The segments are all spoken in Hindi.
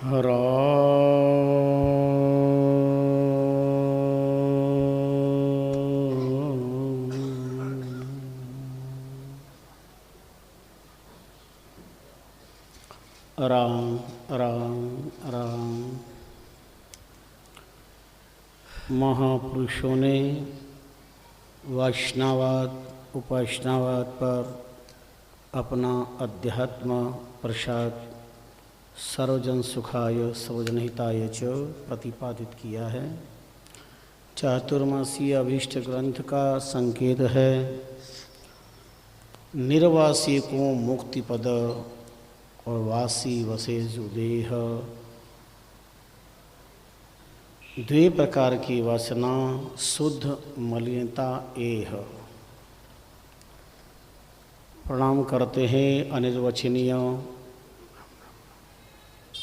हरा राम राम राम। महापुरुषों ने वैष्णवाद उपासनावाद पर अपना अध्यात्म प्रसाद सर्वजन सुखाय सर्वजन हिताय च प्रतिपादित किया है। चातुर्मासीय अभीष्ट ग्रंथ का संकेत है निर्वासी को मुक्ति पद और वासी वसे जो देह। द्वे प्रकार की वासना शुद्ध मलिनता एह। प्रणाम करते हैं अनिर्वचनीय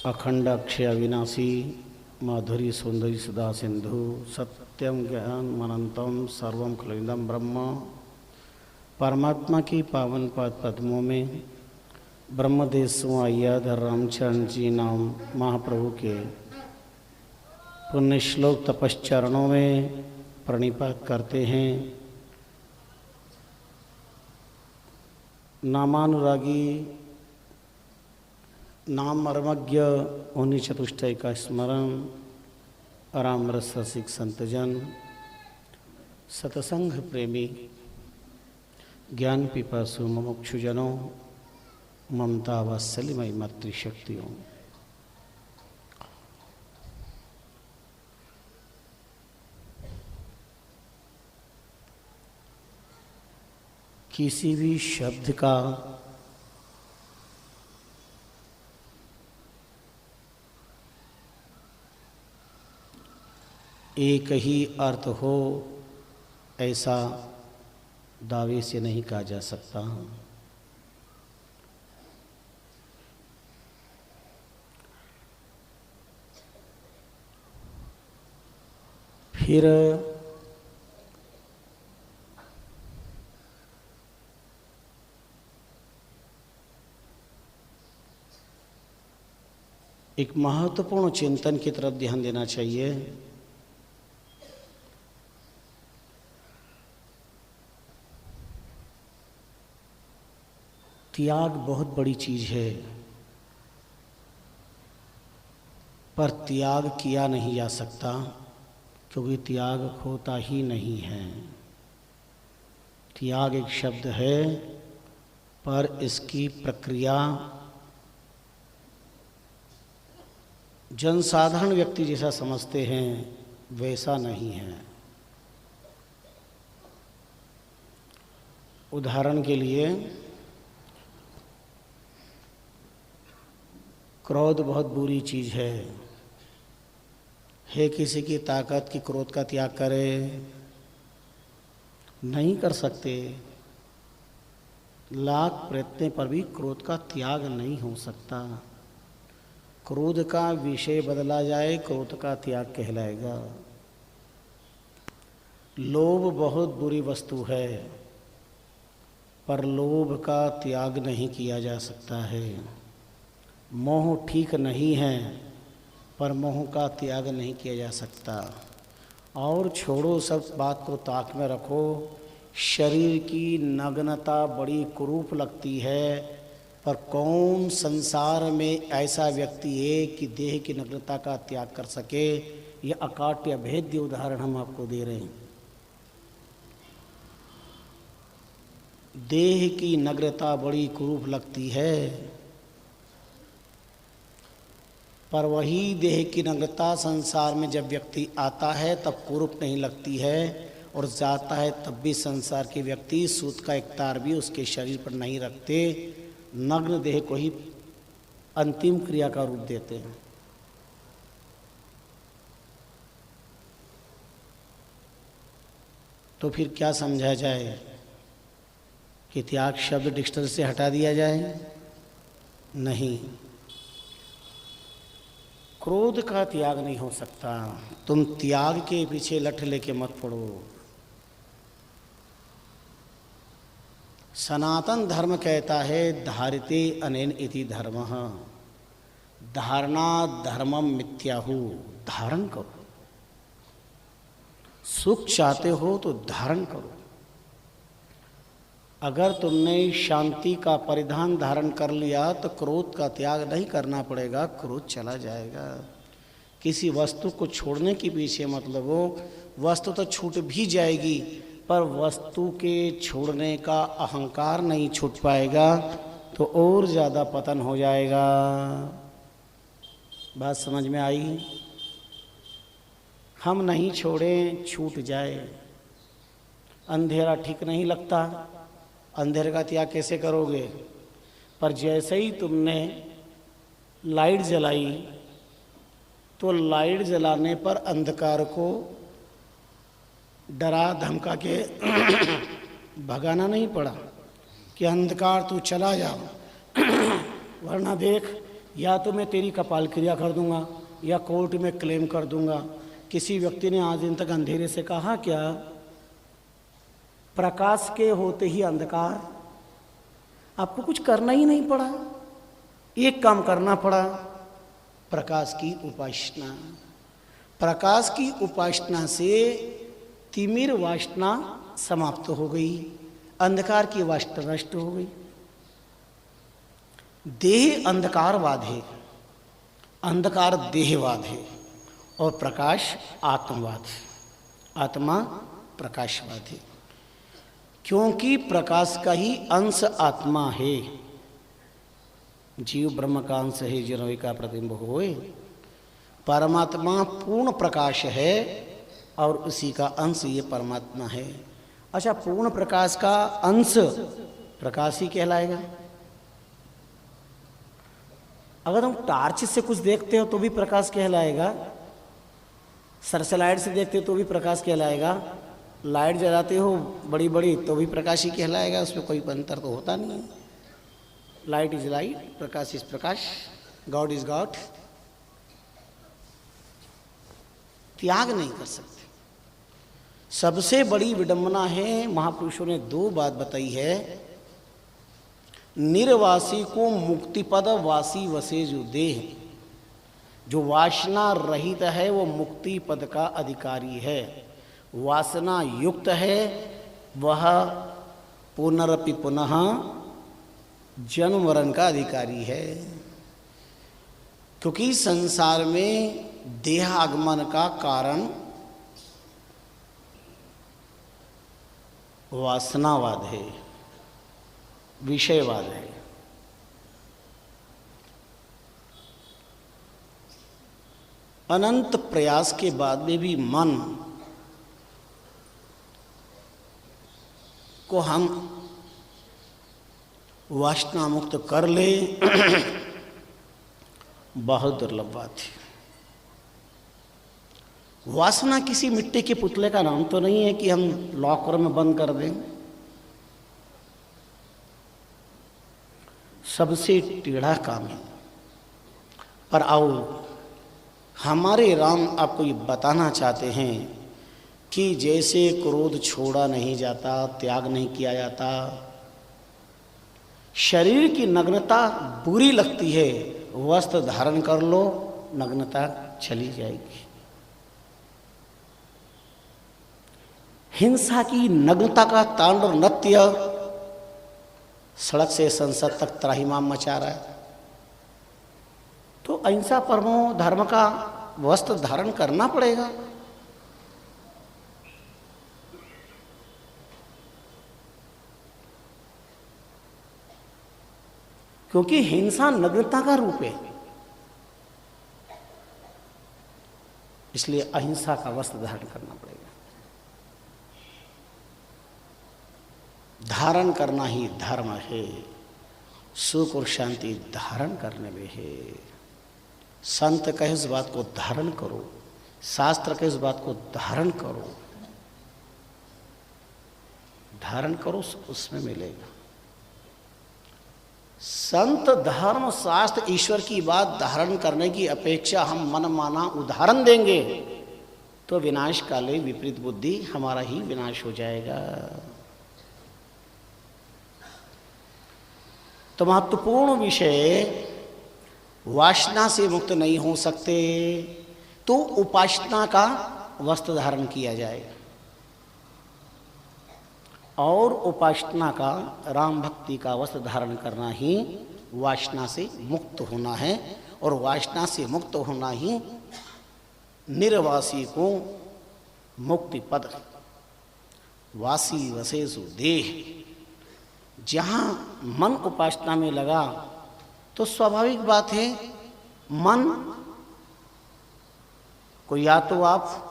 अखंड अक्षय अविनाशी माधुरी सौंदर्य सुधा सिंधु सत्यम ज्ञान अनंतम सर्वम खलविदम ब्रह्म परमात्मा की पावन पाद पद्मों में ब्रह्मदेशों अय्याधर रामचरण जी नाम महाप्रभु के पुण्य श्लोक तपश्चरणों में प्रणिपात करते हैं। नामानुरागी नाम मर्मज्ञ उन्हीं चतुष्टय का स्मरण। राम रस रसिक संतजन सतसंग प्रेमी ज्ञान पिपासु मुमुक्षुजनों ममता वात्सल्यमयी मातृशक्तियों, किसी भी शब्द का एक ही अर्थ हो ऐसा दावे से नहीं कहा जा सकता। फिर एक महत्वपूर्ण चिंतन की तरफ ध्यान देना चाहिए। त्याग बहुत बड़ी चीज है, पर त्याग किया नहीं जा सकता क्योंकि त्याग होता ही नहीं है। त्याग एक शब्द है पर इसकी प्रक्रिया जनसाधारण व्यक्ति जैसा समझते हैं वैसा नहीं है। उदाहरण के लिए क्रोध बहुत बुरी चीज है किसी की ताकत की क्रोध का त्याग करे? नहीं कर सकते। लाख प्रयत्न पर भी क्रोध का त्याग नहीं हो सकता। क्रोध का विषय बदला जाए क्रोध का त्याग कहलाएगा। लोभ बहुत बुरी वस्तु है पर लोभ का त्याग नहीं किया जा सकता है। मोह ठीक नहीं है पर मोह का त्याग नहीं किया जा सकता। और छोड़ो सब बात को ताक में रखो, शरीर की नग्नता बड़ी कुरूप लगती है पर कौन संसार में ऐसा व्यक्ति है कि देह की नग्नता का त्याग कर सके? यह अकाट्य भेद्य उदाहरण हम आपको दे रहे हैं। देह की नग्नता बड़ी कुरूप लगती है पर वही देह की नग्नता संसार में जब व्यक्ति आता है तब कुरूप नहीं लगती है और जाता है तब भी संसार के व्यक्ति सूत का एक तार भी उसके शरीर पर नहीं रखते, नग्न देह को ही अंतिम क्रिया का रूप देते हैं। तो फिर क्या समझा जाए कि त्याग शब्द डिक्शनरी से हटा दिया जाए? नहीं, क्रोध का त्याग नहीं हो सकता। तुम त्याग के पीछे लठ लेके मत पड़ो। सनातन धर्म कहता है धारिते अनेन इति धर्मः, धारणा धर्मम मिथ्याहु, धारण करो। सुख चाहते हो तो धारण करो। अगर तुमने शांति का परिधान धारण कर लिया तो क्रोध का त्याग नहीं करना पड़ेगा, क्रोध चला जाएगा। किसी वस्तु को छोड़ने के पीछे मत लगो, वस्तु तो छूट भी जाएगी पर वस्तु के छोड़ने का अहंकार नहीं छूट पाएगा तो और ज़्यादा पतन हो जाएगा। बात समझ में आई? हम नहीं छोड़ें छूट जाए। अंधेरा ठीक नहीं लगता, अंधेरे का त्याग कैसे करोगे? पर जैसे ही तुमने लाइट जलाई तो लाइट जलाने पर अंधकार को डरा धमका के भगाना नहीं पड़ा कि अंधकार तू चला जा, वरना देख या तो मैं तेरी कपाल क्रिया कर दूंगा या कोर्ट में क्लेम कर दूंगा। किसी व्यक्ति ने आज दिन तक अंधेरे से कहा क्या? प्रकाश के होते ही अंधकार। आपको कुछ करना ही नहीं पड़ा, एक काम करना पड़ा, प्रकाश की उपासना। प्रकाश की उपासना से तिमिर वासना समाप्त हो गई, अंधकार की वासना नष्ट हो गई। देह अंधकारवाद है, अंधकार देहवाद है और प्रकाश आत्मवाद है, आत्मा प्रकाशवाद है। क्योंकि प्रकाश का ही अंश आत्मा है। जीव ब्रह्म का अंश है, जिन्हों का प्रतिबिंब होए। परमात्मा पूर्ण प्रकाश है और उसी का अंश ये परमात्मा है। अच्छा, पूर्ण प्रकाश का अंश प्रकाश ही कहलाएगा। अगर हम टार्च से कुछ देखते हो तो भी प्रकाश कहलाएगा, सरसलाइट से देखते हो तो भी प्रकाश कहलाएगा, लाइट जलाते हो बड़ी बड़ी तो भी प्रकाश ही कहलाएगा। उसमें कोई अंतर तो होता नहीं है। Light is light, Prakash is Prakash, God is God. त्याग नहीं कर सकते। सबसे बड़ी विडंबना है, महापुरुषों ने दो बात बताई है। निर्वासी को मुक्तिपद वासी वसे जो देह, जो वासना रहित है वो मुक्ति पद का अधिकारी है। वासना युक्त है वह पुनरपि पुनः जन्म मरण का अधिकारी है। क्योंकि संसार में देहागमन का कारण वासनावाद है, विषयवाद है। अनंत प्रयास के बाद में भी मन को हम वासना मुक्त कर ले बहुत दुर्लभ बात है। वासना किसी मिट्टी के पुतले का नाम तो नहीं है कि हम लॉकर में बंद कर दें। सबसे टेढ़ा काम है। पर आओ, हमारे राम आपको ये बताना चाहते हैं कि जैसे क्रोध छोड़ा नहीं जाता, त्याग नहीं किया जाता, शरीर की नग्नता बुरी लगती है, वस्त्र धारण कर लो, नग्नता चली जाएगी। हिंसा की नग्नता का तांडव नृत्य सड़क से संसद तक त्राहिमाम मचा रहा है। तो अहिंसा परमो धर्म का वस्त्र धारण करना पड़ेगा। क्योंकि हिंसा नग्नता का रूप है, इसलिए अहिंसा का वस्त्र धारण करना पड़ेगा। धारण करना ही धर्म है। सुख और शांति धारण करने में है। संत कहे उस बात को धारण करो, शास्त्र कहे उस बात को धारण करो। धारण करो, उसमें मिलेगा। संत धर्म शास्त्र ईश्वर की बात धारण करने की अपेक्षा हम मन माना उदाहरण देंगे तो विनाश काले विपरीत बुद्धि, हमारा ही विनाश हो जाएगा। तो महत्वपूर्ण विषय वासना से मुक्त नहीं हो सकते तो उपासना का वस्त्र धारण किया जाए, और उपासना का, राम भक्ति का वस्त्र धारण करना ही वासना से मुक्त होना है, और वासना से मुक्त होना ही निर्वासी को मुक्ति पद। वासी वसेसु देह, जहाँ मन उपासना में लगा तो स्वाभाविक बात है मन को या तो आप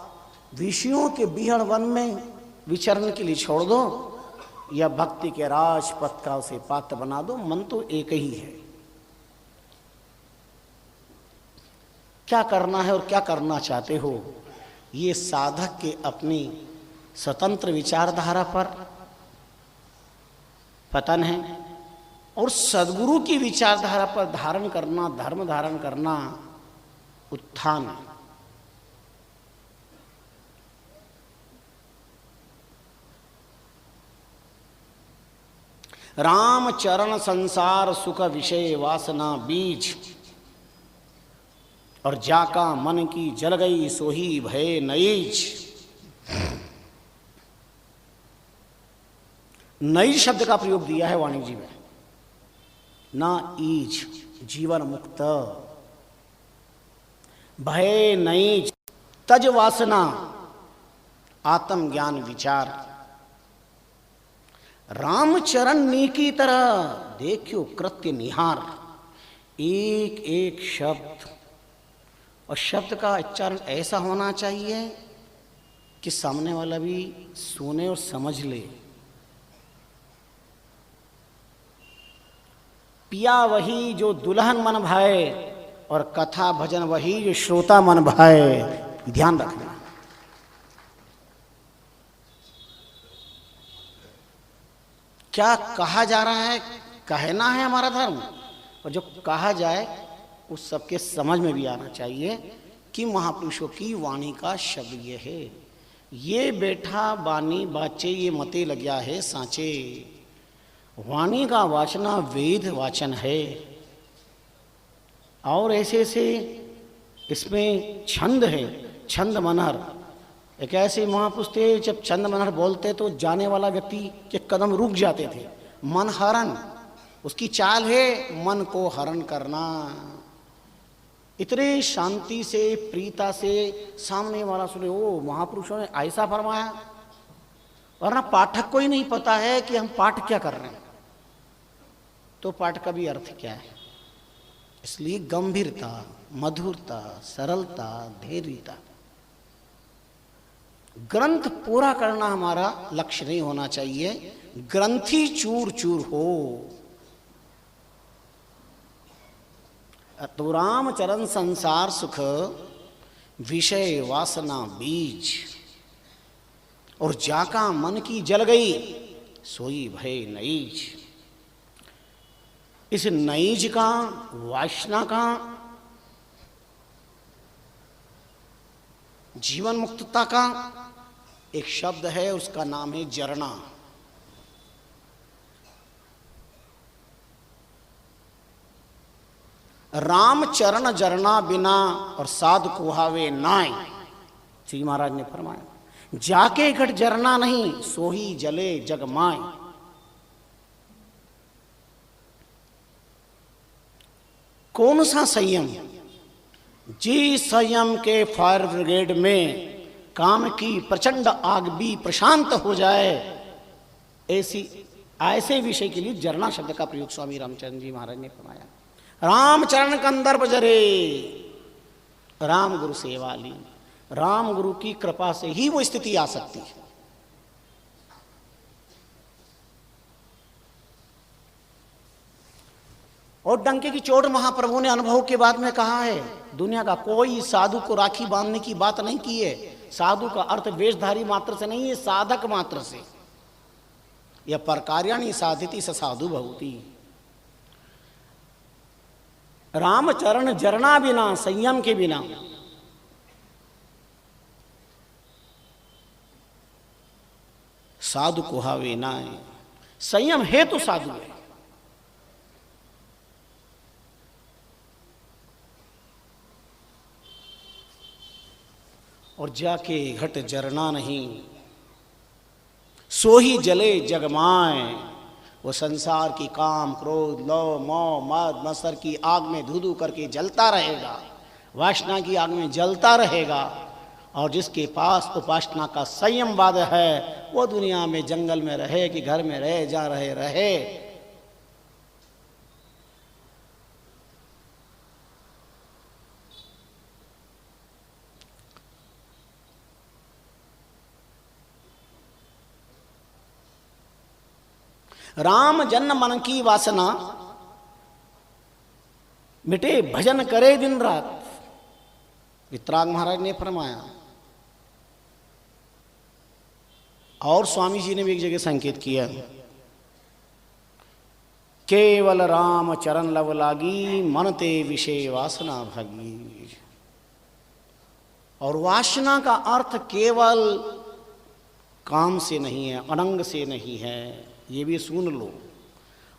विषयों के बिहड़ वन में विचरण के लिए छोड़ दो, या भक्ति के राजपथ का उसे पात्र बना दो। मन तो एक ही है। क्या करना है और क्या करना चाहते हो, ये साधक के अपनी स्वतंत्र विचारधारा पर पतन है, और सद्गुरु की विचारधारा पर धारण करना, धर्म धारण करना उत्थान है। राम चरण संसार सुख विषय वासना बीज, और जाका मन की जल गई सोही भय नईज। नई शब्द का प्रयोग दिया है वाणी जी में, ना ईज जीवन मुक्त, भय नईज तज वासना आत्म ज्ञान विचार। रामचरण नीकी तरह देखियो कृत्य निहार। एक एक शब्द, और शब्द का उच्चारण ऐसा होना चाहिए कि सामने वाला भी सुने और समझ ले। पिया वही जो दुल्हन मन भाए, और कथा भजन वही जो श्रोता मन भाए। ध्यान रखना। क्या कहा जा रहा है, कहना है हमारा धर्म, और जो कहा जाए उस सबके समझ में भी आना चाहिए कि महापुरुषों की वाणी का शब्द ये है। ये बैठा बानी बाचे ये मते लग्या है सांचे। वाणी का वाचना वेद वाचन है, और ऐसे ऐसे इसमें छंद है, छंद मनहर। एक ऐसे महापुरुष थे, जब छंद मनहर बोलते तो जाने वाला व्यक्ति के कदम रुक जाते थे। मन हरण उसकी चाल है, मन को हरण करना। इतने शांति से, प्रीता से सामने वाला सुने, ओ महापुरुषों ने ऐसा फरमाया, वरना पाठक को ही नहीं पता है कि हम पाठ क्या कर रहे हैं, तो पाठ का भी अर्थ क्या है। इसलिए गंभीरता, मधुरता, सरलता, धैर्यता। ग्रंथ पूरा करना हमारा लक्ष्य नहीं होना चाहिए, ग्रंथी चूर चूर हो। तो राम चरण संसार सुख विषय वासना बीज, और जाका मन की जल गई सोई भय नईज। इस नईज का, वासना का, जीवन मुक्तता का एक शब्द है, उसका नाम है जरना। राम चरण जरना बिना और साधु कुहावे नाय। श्री महाराज ने फरमाया, जाके घट जरना नहीं सोही जले जग माय। कौन सा संयम? जी संयम के फायर ब्रिगेड में काम की प्रचंड आग भी प्रशांत हो जाए, ऐसे विषय के लिए जरना शब्द का प्रयोग स्वामी रामचंद्र जी महाराज ने फरमाया। रामचरण कंदर्प जरे, राम गुरु सेवा ली। राम गुरु की कृपा से ही वो स्थिति आ सकती है। और डंके की चोट महाप्रभु ने अनुभव के बाद में कहा है, दुनिया का कोई साधु को राखी बांधने की बात नहीं की है। साधु का अर्थ वेशधारी मात्र से नहीं है, साधक मात्र से। यह परकार्याणि साधिति स साधु भवति। रामचरण जरना बिना, संयम के बिना, साधु कुहावे नाय। संयम है तो साधु है। और जाके घट जरना नहीं, सो ही जले जगमाए। वो संसार की काम क्रोध लोभ मोह मद मत्सर की आग में धू धू करके जलता रहेगा, वासना की आग में जलता रहेगा। और जिसके पास उपासना का संयम वाद है वो दुनिया में जंगल में रहे कि घर में रहे, जहाँ रहे रहे। राम जन्म मन की वासना, मिटे भजन करे दिन रात। वितराग महाराज ने फरमाया। और स्वामी जी ने भी एक जगह संकेत किया, केवल राम चरण लव लागी, मन ते विषय वासना भागी। और वासना का अर्थ केवल काम से नहीं है, अनंग से नहीं है, ये भी सुन लो।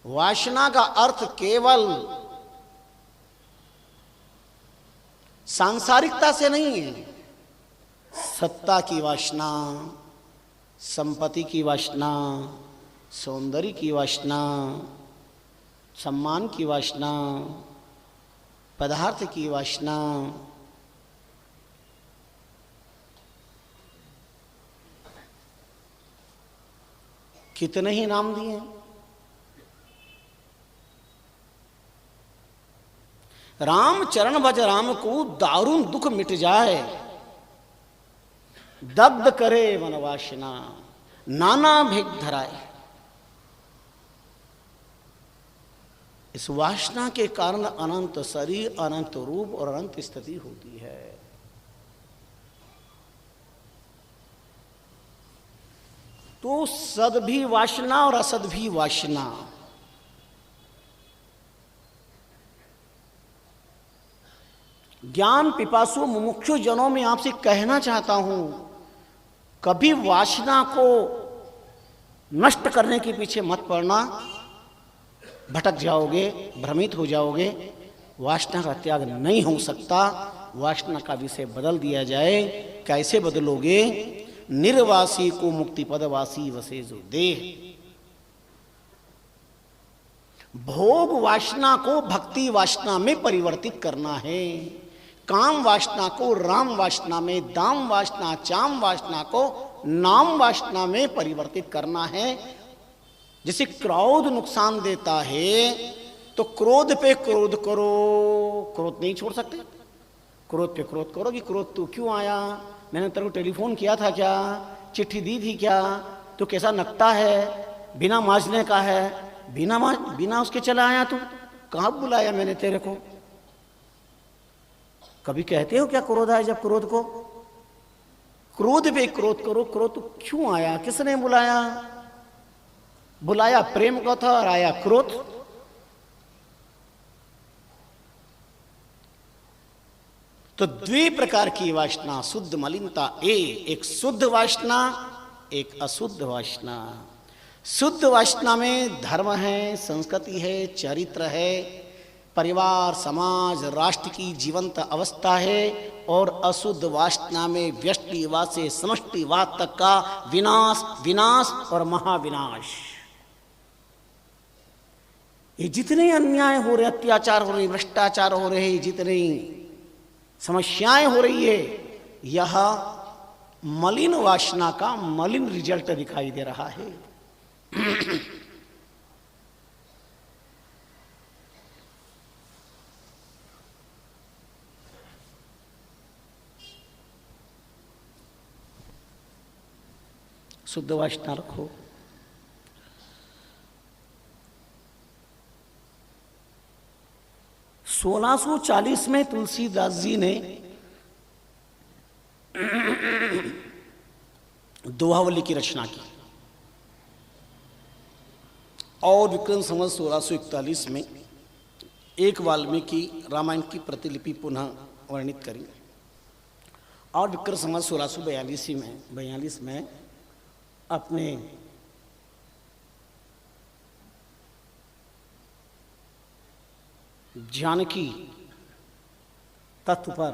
वासना का अर्थ केवल सांसारिकता से नहीं है, सत्ता की वासना, संपत्ति की वासना, सौंदर्य की वासना, सम्मान की वासना, पदार्थ की वासना, कितने ही नाम दिए। राम चरण भज राम को दारुण दुख मिट जाए, दग्ध करे मन वासना, नाना भेद धराए। इस वासना के कारण अनंत शरीर, अनंत रूप और अनंत स्थिति होती है। तो सद भी वासना और असद भी वासना। ज्ञान पिपासु मुमुक्षु जनों में आपसे कहना चाहता हूं, कभी वासना को नष्ट करने के पीछे मत पड़ना, भटक जाओगे, भ्रमित हो जाओगे। वासना का त्याग नहीं हो सकता, वासना का विषय बदल दिया जाए। कैसे बदलोगे? निर्वासी को मुक्ति पदवासी वसे जो देह। भोग वासना को भक्ति वासना में परिवर्तित करना है, काम वासना को राम वासना में, दाम वासना चाम वासना को नाम वासना में परिवर्तित करना है। जैसे क्रोध नुकसान देता है तो क्रोध पे क्रोध करो, क्रोध नहीं छोड़ सकते। क्रोध पे क्रोध करो कि क्रोध तू क्यों आया, मैंने तेरे को टेलीफोन किया था क्या, चिट्ठी दी थी क्या, तू कैसा नकटा है, बिना मांझने का है, बिना उसके चला आया, तू कहाँ बुलाया मैंने तेरे को। कभी कहते हो क्या क्रोध आया? जब क्रोध को, क्रोध पे क्रोध करो, क्रोध तो क्यों आया, किसने बुलाया? बुलाया प्रेम को था और आया क्रोध। तो द्वि प्रकार की वासना, शुद्ध मलिनता, एक शुद्ध वासना, एक अशुद्ध वासना। शुद्ध वासना में धर्म है, संस्कृति है, चरित्र है, परिवार समाज राष्ट्र की जीवंत अवस्था है। और अशुद्ध वासना में व्यष्टिवाद से समष्टिवाद तक का विनाश, विनाश और महाविनाश। ये जितने अन्याय हो रहे, अत्याचार हो रहे, भ्रष्टाचार हो रहे, जितनी समस्याएं हो रही है, यह मलिन वासना का मलिन रिजल्ट दिखाई दे रहा है। शुद्ध वासना रखो। सोलह 1640 में तुलसीदास जी ने दोहावली की रचना की और विक्रम संवत 1641 में एक वाल्मीकि रामायण की प्रतिलिपि पुनः वर्णित करी और विक्रम संवत 1642 में अपने जानकी तत्व पर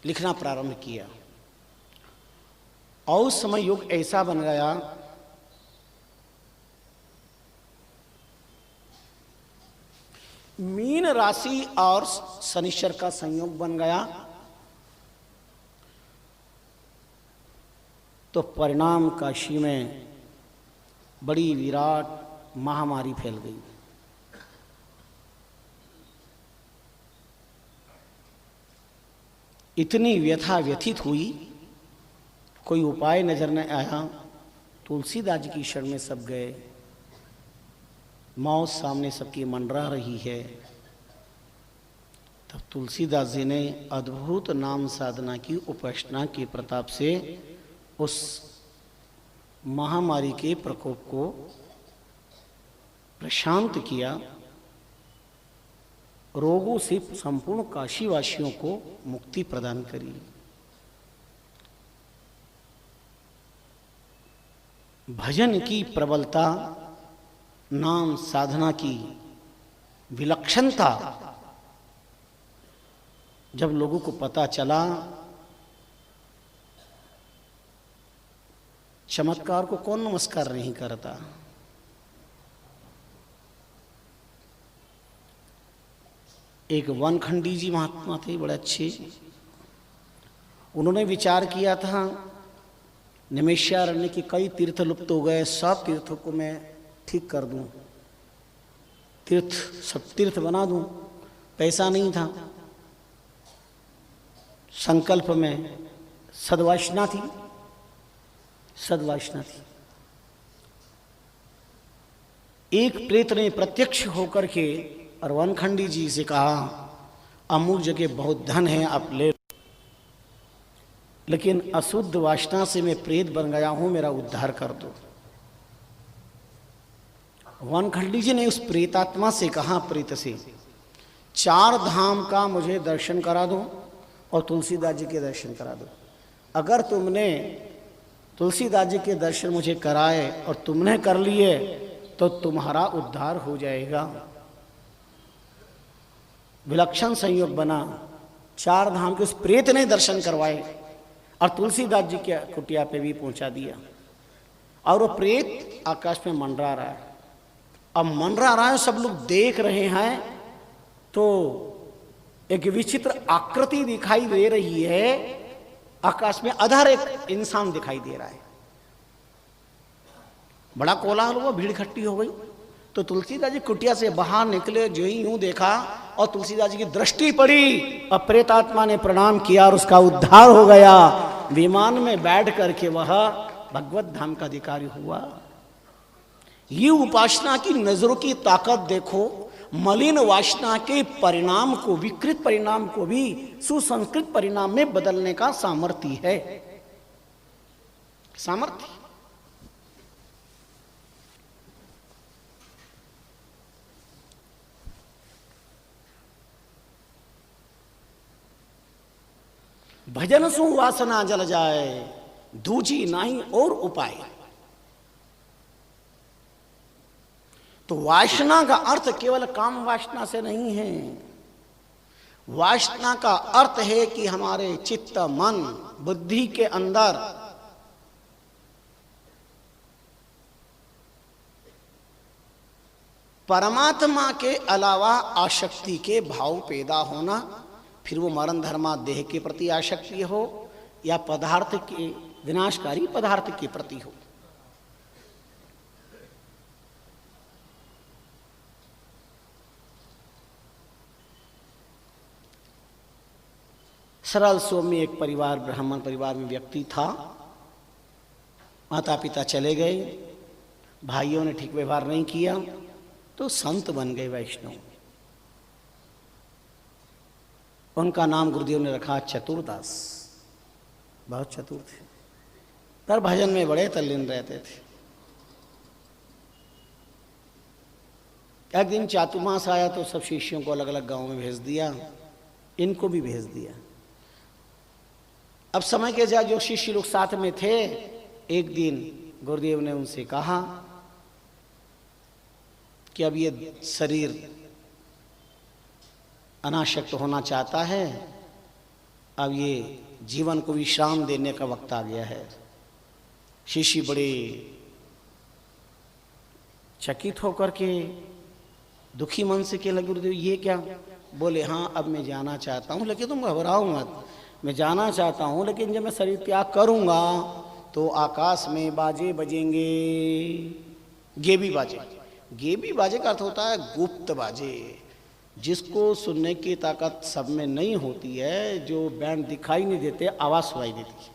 लिखना प्रारंभ किया। और उस समय युग ऐसा बन गया मीन राशि और शनिश्चर का संयोग बन गया, तो परिणाम काशी में बड़ी विराट महामारी फैल गई। इतनी व्यथा व्यथित हुई, कोई उपाय नजर न आया। तुलसीदास जी की शरण में सब गए, मौत सामने सबकी मंडरा रही है। तब तुलसीदास जी ने अद्भुत नाम साधना की, उपासना के प्रताप से उस महामारी के प्रकोप को प्रशांत किया, रोगों से संपूर्ण काशीवासियों को मुक्ति प्रदान करी। भजन की प्रबलता, नाम साधना की विलक्षणता जब लोगों को पता चला, चमत्कार को कौन नमस्कार नहीं करता। एक वनखंडी जी महात्मा थे, बड़े अच्छे। उन्होंने विचार किया था निमेषारण्य के कई तीर्थ लुप्त हो गए, सब तीर्थों को मैं ठीक कर दूं, सब तीर्थ बना दूं। पैसा नहीं था, संकल्प में सद्वासना थी। एक प्रेत ने प्रत्यक्ष होकर के और वनखंडी जी से कहा, अमुक जगह बहुत धन है, आप ले, लेकिन अशुद्ध वासना से मैं प्रेत बन गया हूं, मेरा उद्धार कर दो। वनखंडी जी ने उस प्रेतात्मा से कहा, प्रेत से, 4 धाम का मुझे दर्शन करा दो और तुलसीदास जी के दर्शन करा दो। अगर तुमने तुलसीदास जी के दर्शन मुझे कराए और तुमने कर लिए तो तुम्हारा उद्धार हो जाएगा। विलक्षण संयोग बना, 4 धाम के उस प्रेत ने दर्शन करवाए और तुलसीदास जी के कुटिया पे भी पहुंचा दिया। और वो प्रेत आकाश में मंडरा रहा है। अब मंडरा रहा है, सब लोग देख रहे हैं, तो एक विचित्र आकृति दिखाई दे रही है। आकाश में अधर एक इंसान दिखाई दे रहा है। बड़ा कोलाहल हुआ, भीड़ इकट्ठी हो गई। तो तुलसीदास जी कुटिया से बाहर निकले, जो ही यूं देखा और तुलसीदास जी की दृष्टि पड़ी और प्रेतात्मा ने प्रणाम किया और उसका उद्धार हो गया। विमान में बैठ करके वह भगवत धाम का अधिकारी हुआ। ये उपासना की नजरों की ताकत देखो। मलिन वासना के परिणाम को, विकृत परिणाम को भी सुसंस्कृत परिणाम में बदलने का सामर्थ्य है। सामर्थ्य भजन सु वासना जल जाए, दूजी नहीं और उपाय। तो वासना का अर्थ केवल काम वासना से नहीं है। वासना का अर्थ है कि हमारे चित्त, मन, बुद्धि के अंदर परमात्मा के अलावा आसक्ति के भाव पैदा होना, फिर वो मरण धर्मा देह के प्रति आसक्ति हो या पदार्थ के, विनाशकारी पदार्थ के प्रति हो। सरल सौम्य एक परिवार, ब्राह्मण परिवार में व्यक्ति था। माता पिता चले गए, भाइयों ने ठीक व्यवहार नहीं किया, तो संत बन गए वैष्णव। उनका नाम गुरुदेव ने रखा चतुरदास। बहुत चतुर थे, पर भजन में बड़े तल्लीन रहते थे। एक दिन चातुर्मास आया तो सब शिष्यों को अलग अलग गांव में भेज दिया, इनको भी भेज दिया। अब समय के साथ जो शिष्य लोग साथ में थे, एक दिन गुरुदेव ने उनसे कहा कि अब ये शरीर अनासक्त होना चाहता है, अब ये जीवन को विश्राम देने का वक्त आ गया है। शिष्य बड़े चकित होकर के दुखी मन से कहने लगे, गुरुदेव ये क्या? बोले हाँ अब मैं जाना चाहता हूँ, लेकिन तुम घबराओ मत, मैं जाना चाहता हूँ, लेकिन जब मैं शरीर त्याग करूँगा तो आकाश में बाजे बजेंगे, गेबी बाजे। गेबी बाजे का अर्थ होता है गुप्त बाजे, जिसको सुनने की ताकत सब में नहीं होती है, जो बैंड दिखाई नहीं देते, आवाज़ सुनाई देती है।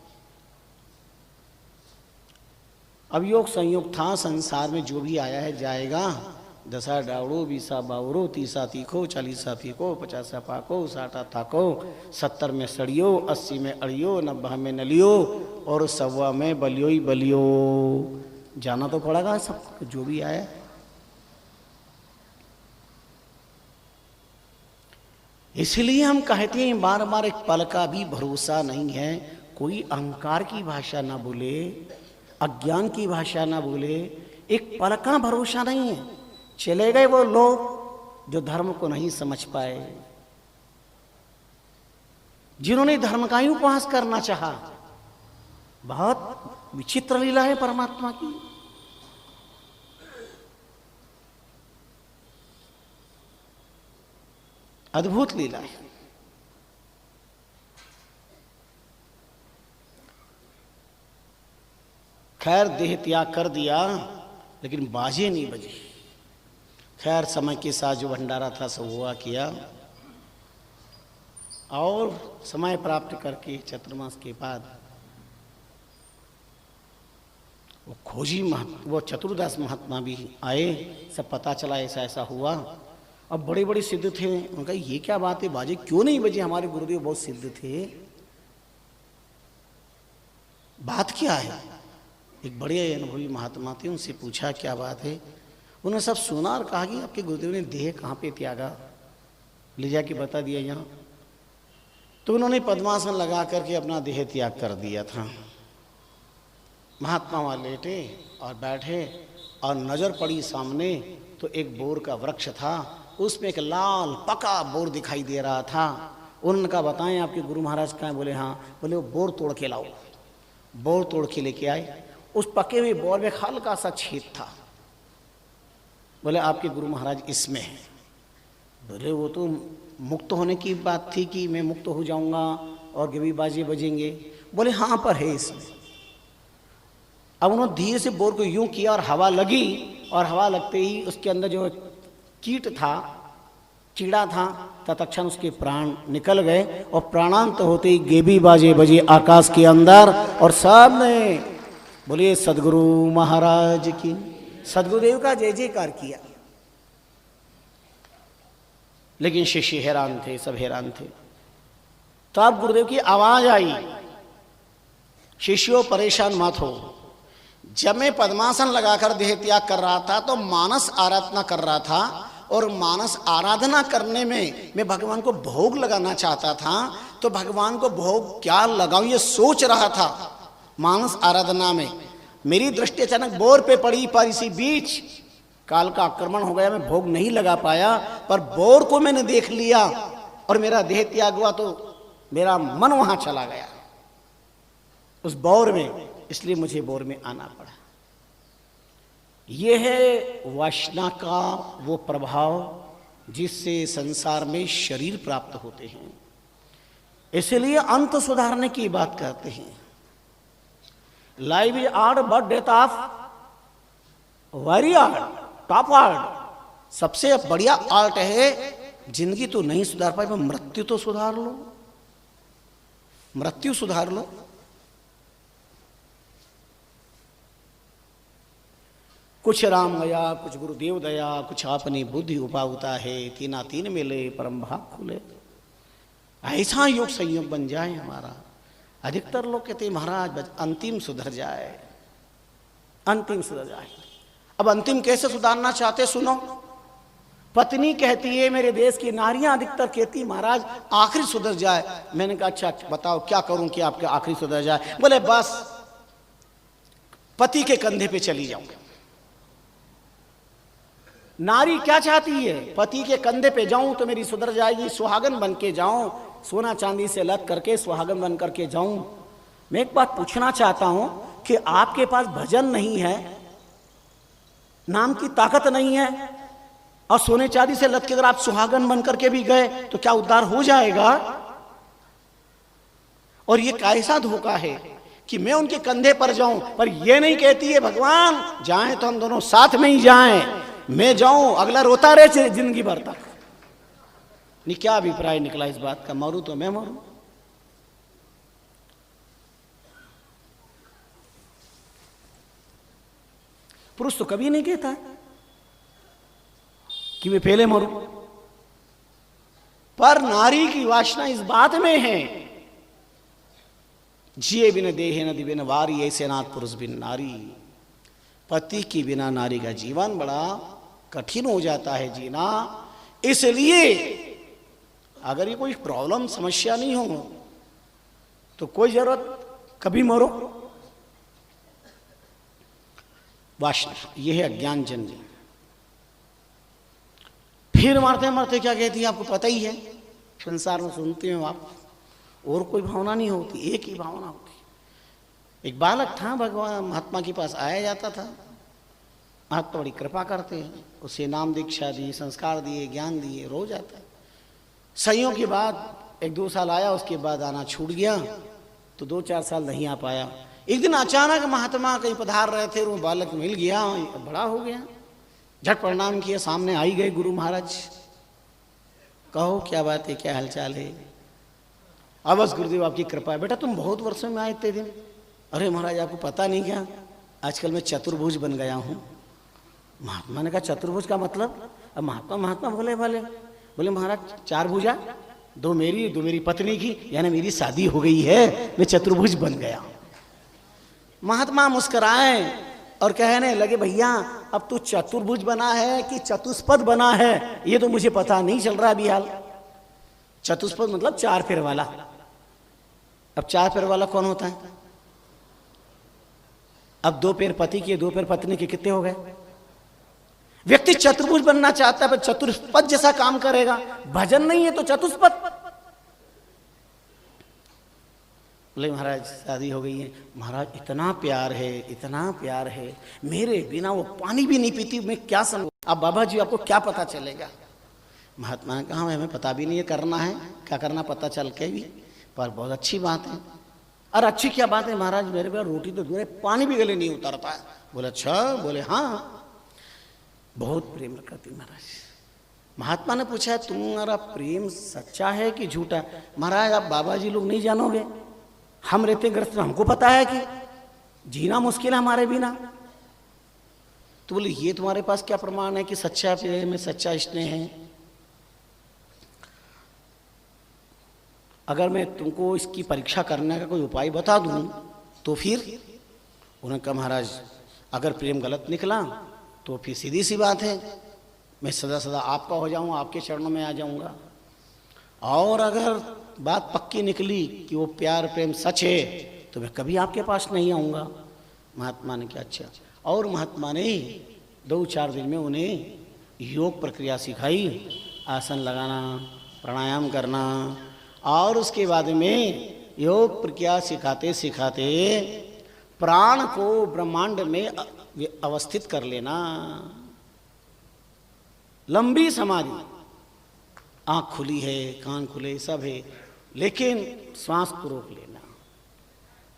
अब योग संयोग था, संसार में जो भी आया है जाएगा। 10 डावड़ो 20 बावरो 30 तीखो 40 फीको 50 पाको 60 थाको 70 में सड़ियो 80 में अड़ियो 90 में नलियो और 100 में बलियो ही बलियो। जाना तो पड़ेगा सब, जो भी आया। इसलिए हम कहते हैं बार बार, एक पल का भी भरोसा नहीं है। कोई अहंकार की भाषा ना बोले, अज्ञान की भाषा ना बोले, एक पल का भरोसा नहीं है। चले गए वो लोग जो धर्म को नहीं समझ पाए, जिन्होंने धर्म का ही उपवास करना चाहा। बहुत विचित्र लीला है परमात्मा की। अद्भुत लीला है। खैर देह त्याग कर दिया, लेकिन बाजे नहीं बजे। खैर समय के साथ जो भंडारा था सब हुआ किया, और समय प्राप्त करके चतुर्मास के बाद वो खोजी वो चतुर्दास महात्मा भी आए। सब पता चला ऐसा ऐसा हुआ। अब बड़े बड़े सिद्ध थे, उनका ये क्या बात है, बाजे क्यों नहीं बजे? हमारे गुरुदेव बहुत सिद्ध थे, बात क्या है? एक बड़े अनुभवी महात्मा थे, उनसे पूछा क्या बात है। उन्होंने सब सुना और कहा कि आपके गुरुदेव ने देह कहाँ पे त्यागा, ले जाके बता दिया यहाँ। तो उन्होंने पद्मासन लगा करके अपना देह त्याग कर दिया था। महात्मा वहाँ लेटे और बैठे, और नजर पड़ी सामने तो एक बोर का वृक्ष था, उसमें एक लाल पका बोर दिखाई दे रहा था। उन्होंने कहा बताएं आपके गुरु महाराज कहाँ? बोले हाँ। बोले वो बोर तोड़ के लाओ। बोर तोड़ के लेके आए। उस पके हुए बोर में हल्का सा छेद था। बोले आपके गुरु महाराज इसमें है। बोले वो तो मुक्त होने की बात थी कि मैं मुक्त हो जाऊंगा और गेबी बाजे बजेंगे। बोले हाँ पर है इसमें। अब उन्होंने धीरे से बोर को यूं किया और हवा लगी, और हवा लगते ही उसके अंदर जो कीट था, कीड़ा था, तत्क्षण उसके प्राण निकल गए, और प्राणांत होते ही गेबी बाजे बजे आकाश के अंदर। और सब ने बोलिए सदगुरु महाराज की, सदगुरुदेव का जय जयकार किया। लेकिन शिष्य हैरान थे, सब हैरान थे। तो अब गुरुदेव की आवाज आई, शिष्यों परेशान मत हो। जब मैं पद्मासन लगाकर देह त्याग कर रहा था तो मानस आराधना कर रहा था, और मानस आराधना करने में मैं भगवान को भोग लगाना चाहता था। तो भगवान को भोग क्या लगाऊं ये सोच रहा था। मानस आराधना में मेरी दृष्टि अचानक बोर पे पड़ी, पर इसी बीच काल का आक्रमण हो गया, मैं भोग नहीं लगा पाया। पर बोर को मैंने देख लिया और मेरा देह त्याग हुआ, तो मेरा मन वहां चला गया उस बोर में, इसलिए मुझे बोर में आना पड़ा। यह है वासना का वो प्रभाव जिससे संसार में शरीर प्राप्त होते हैं। इसलिए अंत सुधारने की बात करते हैं। Life is hard but death of very hard, top hard. सबसे बढ़िया आर्ट है। जिंदगी तो नहीं सुधार पाए, मृत्यु तो सुधार लो, मृत्यु सुधार लो। कुछ राम गया, कुछ गुरुदेव दया, कुछ अपनी बुद्धि उपाउता है, तीना तीन मिले परम भाग खुले। ऐसा योग संयोग बन जाए हमारा। अधिकतर लोग कहते हैं महाराज बस अंतिम सुधर जाए, अंतिम सुधर जाए। अब अंतिम कैसे सुधारना चाहते सुनो। पत्नी कहती है, मेरे देश की नारियां अधिकतर कहती महाराज आखिरी सुधर जाए। मैंने कहा अच्छा बताओ क्या करूं कि आपके आखिरी सुधर जाए। बोले बस पति के कंधे पे चली जाऊं। नारी क्या चाहती है? पति के कंधे पे जाऊं तो मेरी सुधर जाएगी, सुहागन बन के जाऊं। सोना चांदी से लद करके सुहागन बन करके जाऊं। मैं एक बात पूछना चाहता हूं कि आपके पास भजन नहीं है, नाम की ताकत नहीं है, और सोने चांदी से लद के अगर आप सुहागन बन करके भी गए तो क्या उद्धार हो जाएगा? और ये कैसा धोखा है कि मैं उनके कंधे पर जाऊं, पर ये नहीं कहती है भगवान जाएं तो हम दोनों साथ में ही जाएं, मैं जाऊं अगला रोता रहे जिंदगी भर तक। नहीं, क्या अभिप्राय निकला इस बात का? मरूं तो मैं मरूं। पुरुष तो कभी नहीं कहता कि मैं पहले मरूं, पर नारी की वासना इस बात में है, जिए बिना देह न दिव्य न वारी, ऐसे नाथ पुरुष बिन नारी। पति के बिना नारी का जीवन बड़ा कठिन हो जाता है जीना। इसलिए अगर ये कोई प्रॉब्लम समस्या नहीं हो तो कोई जरूरत कभी मरो। वासना ये है अज्ञान जन्य। फिर मरते मरते क्या कहती है आपको पता ही है, संसार में सुनते हो आप, और कोई भावना नहीं होती, एक ही भावना होती। एक बालक था, भगवान महात्मा के पास आया जाता था, महात्मा बड़ी कृपा करते हैं, उसे नाम दीक्षा दी, संस्कार दिए, ज्ञान दिए, रोज आता है। सदियों के बाद 1-2 साल आया, उसके बाद आना छूट गया, तो 2-4 साल नहीं आ पाया। एक दिन अचानक महात्मा कहीं पधार रहे थे, वो बालक मिल गया, बड़ा हो गया, झट प्रणाम किया, सामने आई गए गुरु महाराज, कहो क्या बात है, क्या हालचाल है? अब बस गुरुदेव आपकी कृपा है। बेटा तुम बहुत वर्षों में आए इतने दिन। अरे महाराज आपको पता नहीं क्या, आजकल मैं चतुर्भुज बन गया हूँ। महात्मा ने कहा चतुर्भुज का मतलब? अब महात्मा बोले महाराज 4 भुजा, 2 मेरी पत्नी की, यानी मेरी शादी हो गई है, मैं चतुर्भुज बन गया। महात्मा मुस्कुराए और कहने लगे भैया अब तू चतुर्भुज बना है कि चतुष्पद बना है, ये तो मुझे पता नहीं चल रहा अभी हाल। चतुष्पद मतलब 4 पैर वाला। अब 4 पैर वाला कौन होता है? अब 2 पैर पति के, 2 पैर पत्नी के, कितने हो गए? व्यक्ति चतुर्भुज बनना चाहता है पर चतुष्पद जैसा काम करेगा। भजन नहीं है तो चतुष्पद। बोले महाराज शादी हो गई है। महाराज इतना प्यार है, मेरे बिना वो पानी भी नहीं पीती, मैं क्या समझूं? अब बाबा जी आपको क्या पता चलेगा? महात्मा ने कहा हमें पता भी नहीं है, करना है क्या करना पता चल के भी, पर बहुत अच्छी बात है। और अच्छी क्या बात है महाराज, मेरे पास रोटी तो दूर है, पानी भी गले नहीं उतरता है। बोले अच्छा? बोले हाँ, बहुत प्रेम करती महाराज। महात्मा ने पूछा तुम्हारा प्रेम सच्चा है कि झूठा? महाराज आप बाबा जी लोग नहीं जानोगे, हम रहते ग्रस्त में हमको पता है कि जीना मुश्किल है हमारे बिना। तो बोले ये तुम्हारे पास क्या प्रमाण है कि सच्चा प्रेम है, सच्चा स्नेह है? अगर मैं तुमको इसकी परीक्षा करने का कोई उपाय बता दूं तो फिर? उन्होंने कहा महाराज अगर प्रेम गलत निकला तो फिर सीधी सी बात है, मैं सदा सदा आपका हो जाऊंगा, आपके चरणों में आ जाऊंगा। और अगर बात पक्की निकली कि वो प्यार प्रेम सच है तो मैं कभी आपके पास नहीं आऊँगा। महात्मा ने क्या अच्छा। और महात्मा ने 2-4 दिन में उन्हें योग प्रक्रिया सिखाई, आसन लगाना, प्राणायाम करना, और उसके बाद में योग प्रक्रिया सिखाते सिखाते प्राण को ब्रह्मांड में अवस्थित कर लेना। लंबी समाधि, आँख खुली है, कान खुले, सब है, लेकिन श्वास को रोक लेना।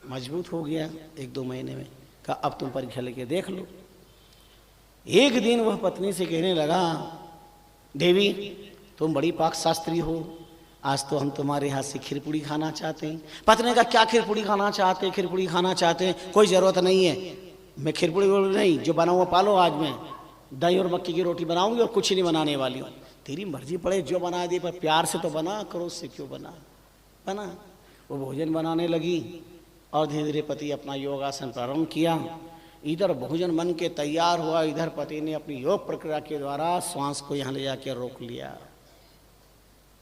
मजबूत हो गया 1-2 महीने में। कहा अब तुम परीक्षा लेके देख लो। एक दिन वह पत्नी से कहने लगा देवी तुम बड़ी पाक शास्त्री हो, आज तो हम तुम्हारे हाथ से खीर-पूड़ी खाना चाहते हैं। पत्नी का क्या खीर-पूड़ी खाना चाहते हैं? खीर-पूड़ी खाना चाहते हैं, कोई ज़रूरत नहीं है, मैं खीर-पूड़ी नहीं, जो बना हुआ पालो, आज मैं दही और मक्की की रोटी बनाऊंगी और कुछ नहीं बनाने वाली हूँ। तेरी मर्जी पड़े जो बना दे, पर प्यार से तो बना, क्रोध से क्यों बना। वो भोजन बनाने लगी और धीरे धीरे पति अपना योगासन प्रारंभ किया। इधर भोजन बन के तैयार हुआ, इधर पति ने अपनी योग प्रक्रिया के द्वारा श्वास को यहाँ ले जाकर रोक लिया।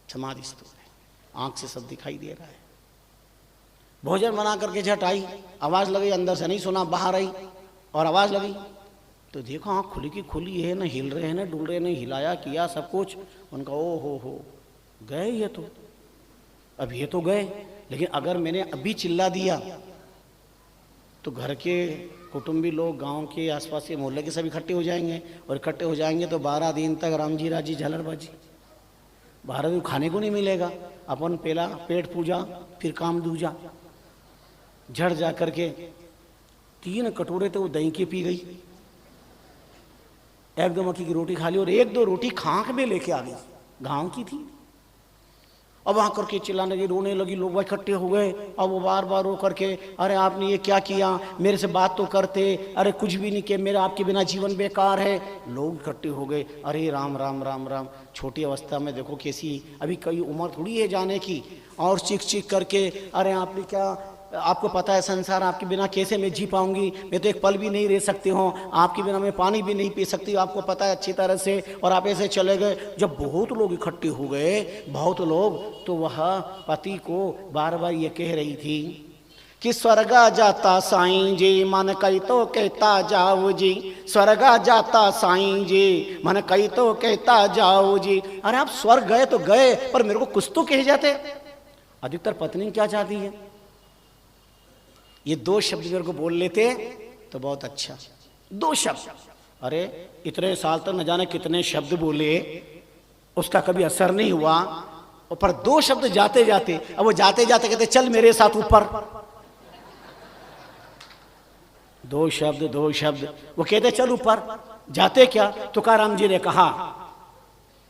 समाधि स्तूप है, आँख से सब दिखाई दे रहा है। भोजन बना करके झट आई, आवाज़ लगी, अंदर से नहीं सुना, बाहर आई और आवाज़ लगी तो देखो आँख खुली की खुली है, न हिल रहे हैं न डुल रहे, नहीं हिलाया किया सब कुछ। उनका ओ हो गए ये तो। अब ये तो गए, लेकिन अगर मैंने अभी चिल्ला दिया तो घर के कुटुंबी लोग, गांव के आसपास के मोहल्ले के सब इकट्ठे हो जाएंगे, और इकट्ठे हो जाएंगे तो 12 दिन तक राम जी राजी झालरबाजी, 12 दिन खाने को नहीं मिलेगा। अपन पहला पेट पूजा, फिर काम दूजा। झड़ जा करके 3 कटोरे तो वो दही के पी गई, एकदम मक्की की रोटी खा ली, और 1-2 रोटी खांक में लेके आ गई, गांव की थी। अब वहां करके चिल्लाने लगी, रोने लगी, लोग वह इकट्ठे हो गए। अब वो बार बार रो करके, अरे आपने ये क्या किया, मेरे से बात तो करते, अरे कुछ भी नहीं किया, मेरा आपके बिना जीवन बेकार है। लोग इकट्ठे हो गए, अरे राम राम राम राम, छोटी अवस्था में देखो कैसी, अभी कई उम्र थोड़ी है जाने की, और चीख चीख करके, अरे आपने क्या, आपको पता है संसार आपके बिना कैसे मैं जी पाऊंगी, मैं तो एक पल भी नहीं रह सकती हूँ, आपके बिना मैं पानी भी नहीं पी सकती, आपको पता है अच्छी तरह से, और आप ऐसे चले गए। जब बहुत लोग इकट्ठे हो गए, बहुत लोग, तो वह पति को बार बार ये कह रही थी कि स्वर्गा जाता साईं जी, मन कई तो कहता जाओ जी, स्वर्गा जाता साईं जी, मन कई तो कहता जाओ जी। अरे आप स्वर्ग गए तो गए, पर मेरे को कुछ तो कह जाते। अधिकतर पत्नी क्या चाहती है, ये 2 शब्द मेरे को बोल लेते तो बहुत अच्छा, 2 शब्द। अरे इतने साल तक न जाने कितने शब्द बोले, उसका कभी असर नहीं हुआ, और पर 2 शब्द जाते जाते, अब वो जाते जाते कहते चल मेरे साथ ऊपर। 2 शब्द वो कहते चल ऊपर। जाते क्या, तुकाराम जी ने कहा,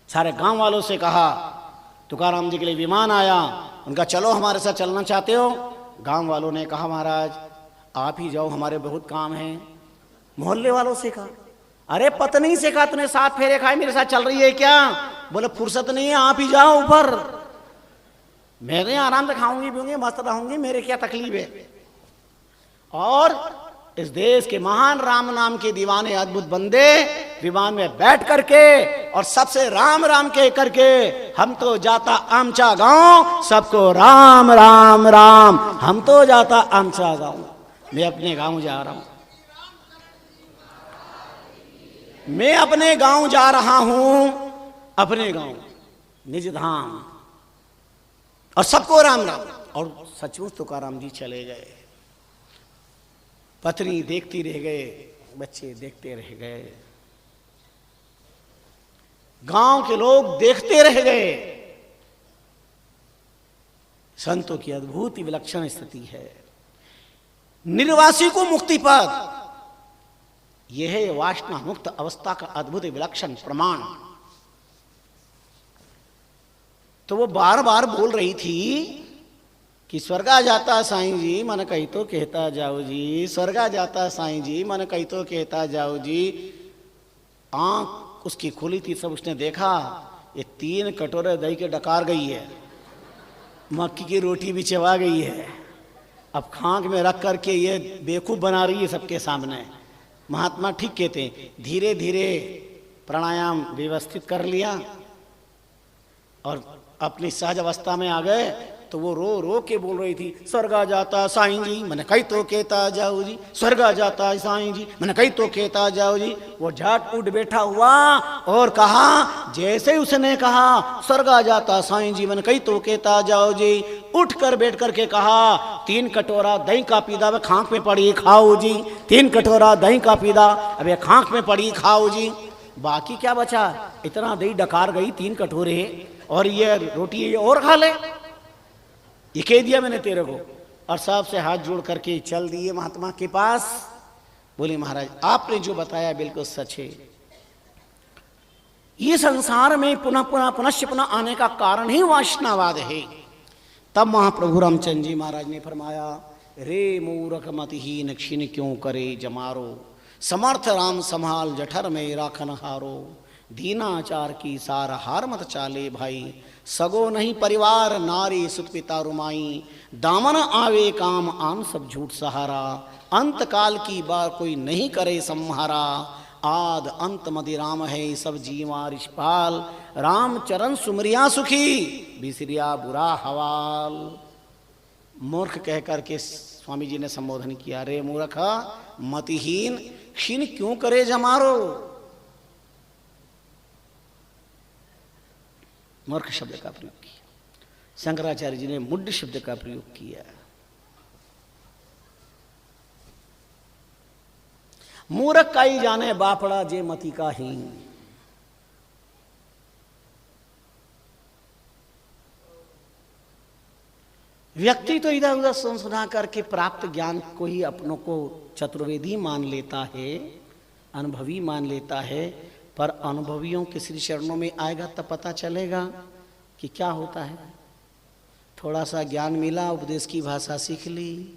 सारे गांव वालों से कहा, तुकाराम जी के लिए विमान आया, उनका चलो हमारे साथ चलना चाहते हो। गांव वालों ने कहा महाराज आप ही जाओ, हमारे बहुत काम है। मोहल्ले वालों से कहा, अरे पत्नी से कहा, तूने 7 फेरे खाए, मेरे साथ चल रही है क्या? बोले फुर्सत नहीं है, आप ही जाओ ऊपर, मैं आराम से खाऊंगी पीऊंगी, मस्त रहूंगी, मेरे क्या तकलीफ है। और इस देश के महान राम नाम के दीवाने अद्भुत बंदे विमान में बैठ करके और सबसे राम राम कह करके, हम तो जाता आमचा गांव, सबको राम राम राम, हम तो जाता आमचा गांव, मैं अपने गांव जा रहा हूं, मैं अपने गांव जा रहा हूं, अपने गांव निज धाम, और सबको राम राम। और सचमुच तुकाराम जी चले गए, पत्नी देखती रह गए, बच्चे देखते रह गए, गांव के लोग देखते रह गए। संतों की अद्भुत विलक्षण स्थिति है। निर्वासी को मुक्ति पद, यह है वासना मुक्त अवस्था का अद्भुत विलक्षण प्रमाण। तो वो बार बार बोल रही थी कि स्वर्गा जाता साईं जी, मन कही तो कहता जाओ जी, स्वर्गा जाता साईं जी, मन कही तो कहता जाओ जी। आंख उसकी खुली थी, सब उसने देखा, ये 3 कटोरे दही के डकार गई है, मक्की की रोटी भी चबा गई है, अब खांक में रख करके ये बेवकूफ बना रही है सबके सामने। महात्मा ठीक कहते हैं, धीरे धीरे प्राणायाम व्यवस्थित कर लिया और अपनी सहज अवस्था में आ गए। तो वो रो रो के बोल रही थी, स्वर्गा जाता साईं जी, मैंने कही तो कहता जाओ जी, स्वर्गा जाता साईं जी, मैंने कही तो कहता जाओ जी। वो झट उठ बैठा हुआ और कहा, जैसे उसने कहा स्वर्गा जाता साईं जी, मैंने कही तो कहता जाओ जी, उठ कर बैठ करके कहा, 3 कटोरा दही का पीदा, वे खांक में पड़ी खाओ जी, 3 कटोरा दही का पीदा, अब ये खांक में पड़ी खाओ जी। बाकी क्या बचा, इतना दही डकार गई 3 कटोरे, और ये रोटी ये और खा ले, ये कह दिया मैंने तेरे को। और साहब से हाथ जोड़ करके चल दिए महात्मा के पास। बोले महाराज आपने जो बताया बिल्कुल सच है, ये संसार में पुनः पुनः पुनश्च पुनः आने का कारण ही वासनावाद है। तब महाप्रभु रामचंद्र जी महाराज ने फरमाया, रे मूर्ख मतिहीन क्षीण क्यों करे जमारो, समर्थ राम संभाल जठर में राखन हारो, दीनाचार की सार हार मत चाले भाई, सगो नहीं परिवार नारी सुत पिता रुमाई, दामन आवे काम आन सब झूठ सहारा, अंत काल की बार कोई नहीं करे सम्हारा, आद अंत मदि राम है सब जीवा रिषपाल, राम चरण सुमरिया सुखी बिसरिया बुरा हवाल। मूर्ख कह करके स्वामी जी ने संबोधन किया, रे मूर्ख मतिहीन क्षीण क्यों करे जमारो। मूर्ख शब्द का प्रयोग किया। शंकराचार्य जी ने मुड्ड शब्द का प्रयोग किया। मूर्ख का ही जाने बापड़ा जे मति का ही। व्यक्ति तो इधर उधर संशोधन करके प्राप्त ज्ञान को ही अपनों को चतुर्वेदी मान लेता है, अनुभवी मान लेता है, पर अनुभवियों के श्री चरणों में आएगा तब पता चलेगा कि क्या होता है। थोड़ा सा ज्ञान मिला, उपदेश की भाषा सीख ली,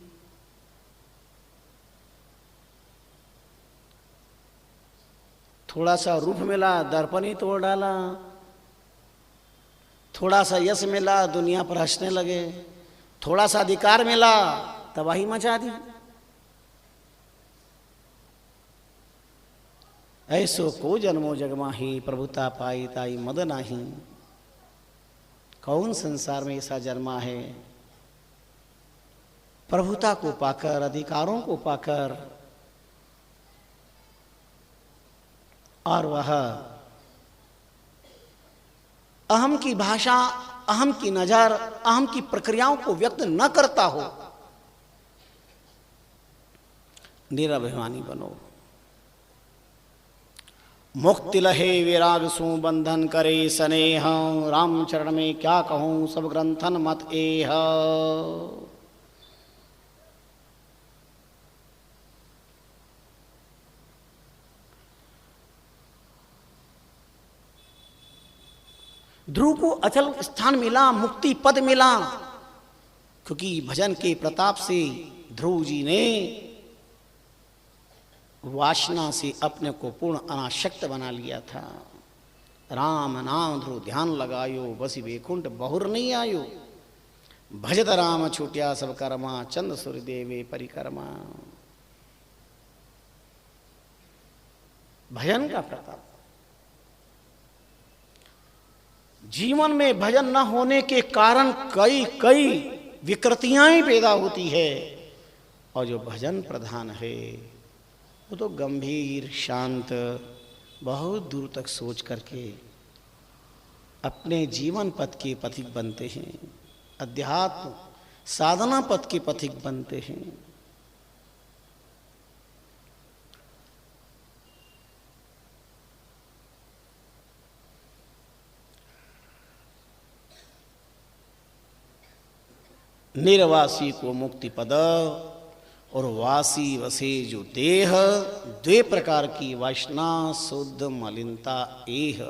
थोड़ा सा रूप मिला, दर्पण ही तोड़ डाला, थोड़ा सा यश मिला, दुनिया पर हंसने लगे, थोड़ा सा अधिकार मिला, तबाही मचा दी। ऐसो को जन्मो जगमाही प्रभुता पाई ताई मद नाही। कौन संसार में ऐसा जन्मा है प्रभुता को पाकर, अधिकारों को पाकर, और वह अहम की भाषा, अहम की नजर, अहम की प्रक्रियाओं को व्यक्त न करता हो। निरभिमानी बनो। मुक्ति लहे विराग सु बंधन करे स्नेह। राम चरण में क्या कहूं सब ग्रंथन मत एह। ध्रुव को अचल स्थान मिला, मुक्ति पद मिला, क्योंकि भजन के प्रताप से ध्रुव जी ने वासना से अपने को पूर्ण अनासक्त बना लिया था। राम नाम ध्रुव ध्यान लगायो, बसी वैकुंठ बहुर नहीं आयो। भजत राम छूटिया सब कर्मा, चंद सूर्य देवे परिक्रमा। भजन का प्रताप। जीवन में भजन न होने के कारण कई कई विकृतियां पैदा होती है, और जो भजन प्रधान है वो तो गंभीर शांत, बहुत दूर तक सोच करके अपने जीवन पथ के पथिक बनते हैं, अध्यात्म साधना पथ के पथिक बनते हैं। निर्वासी को मुक्ति पद और वासी वसे जो देह, द्वे प्रकार की वासना, शुद्ध मलिनता एह।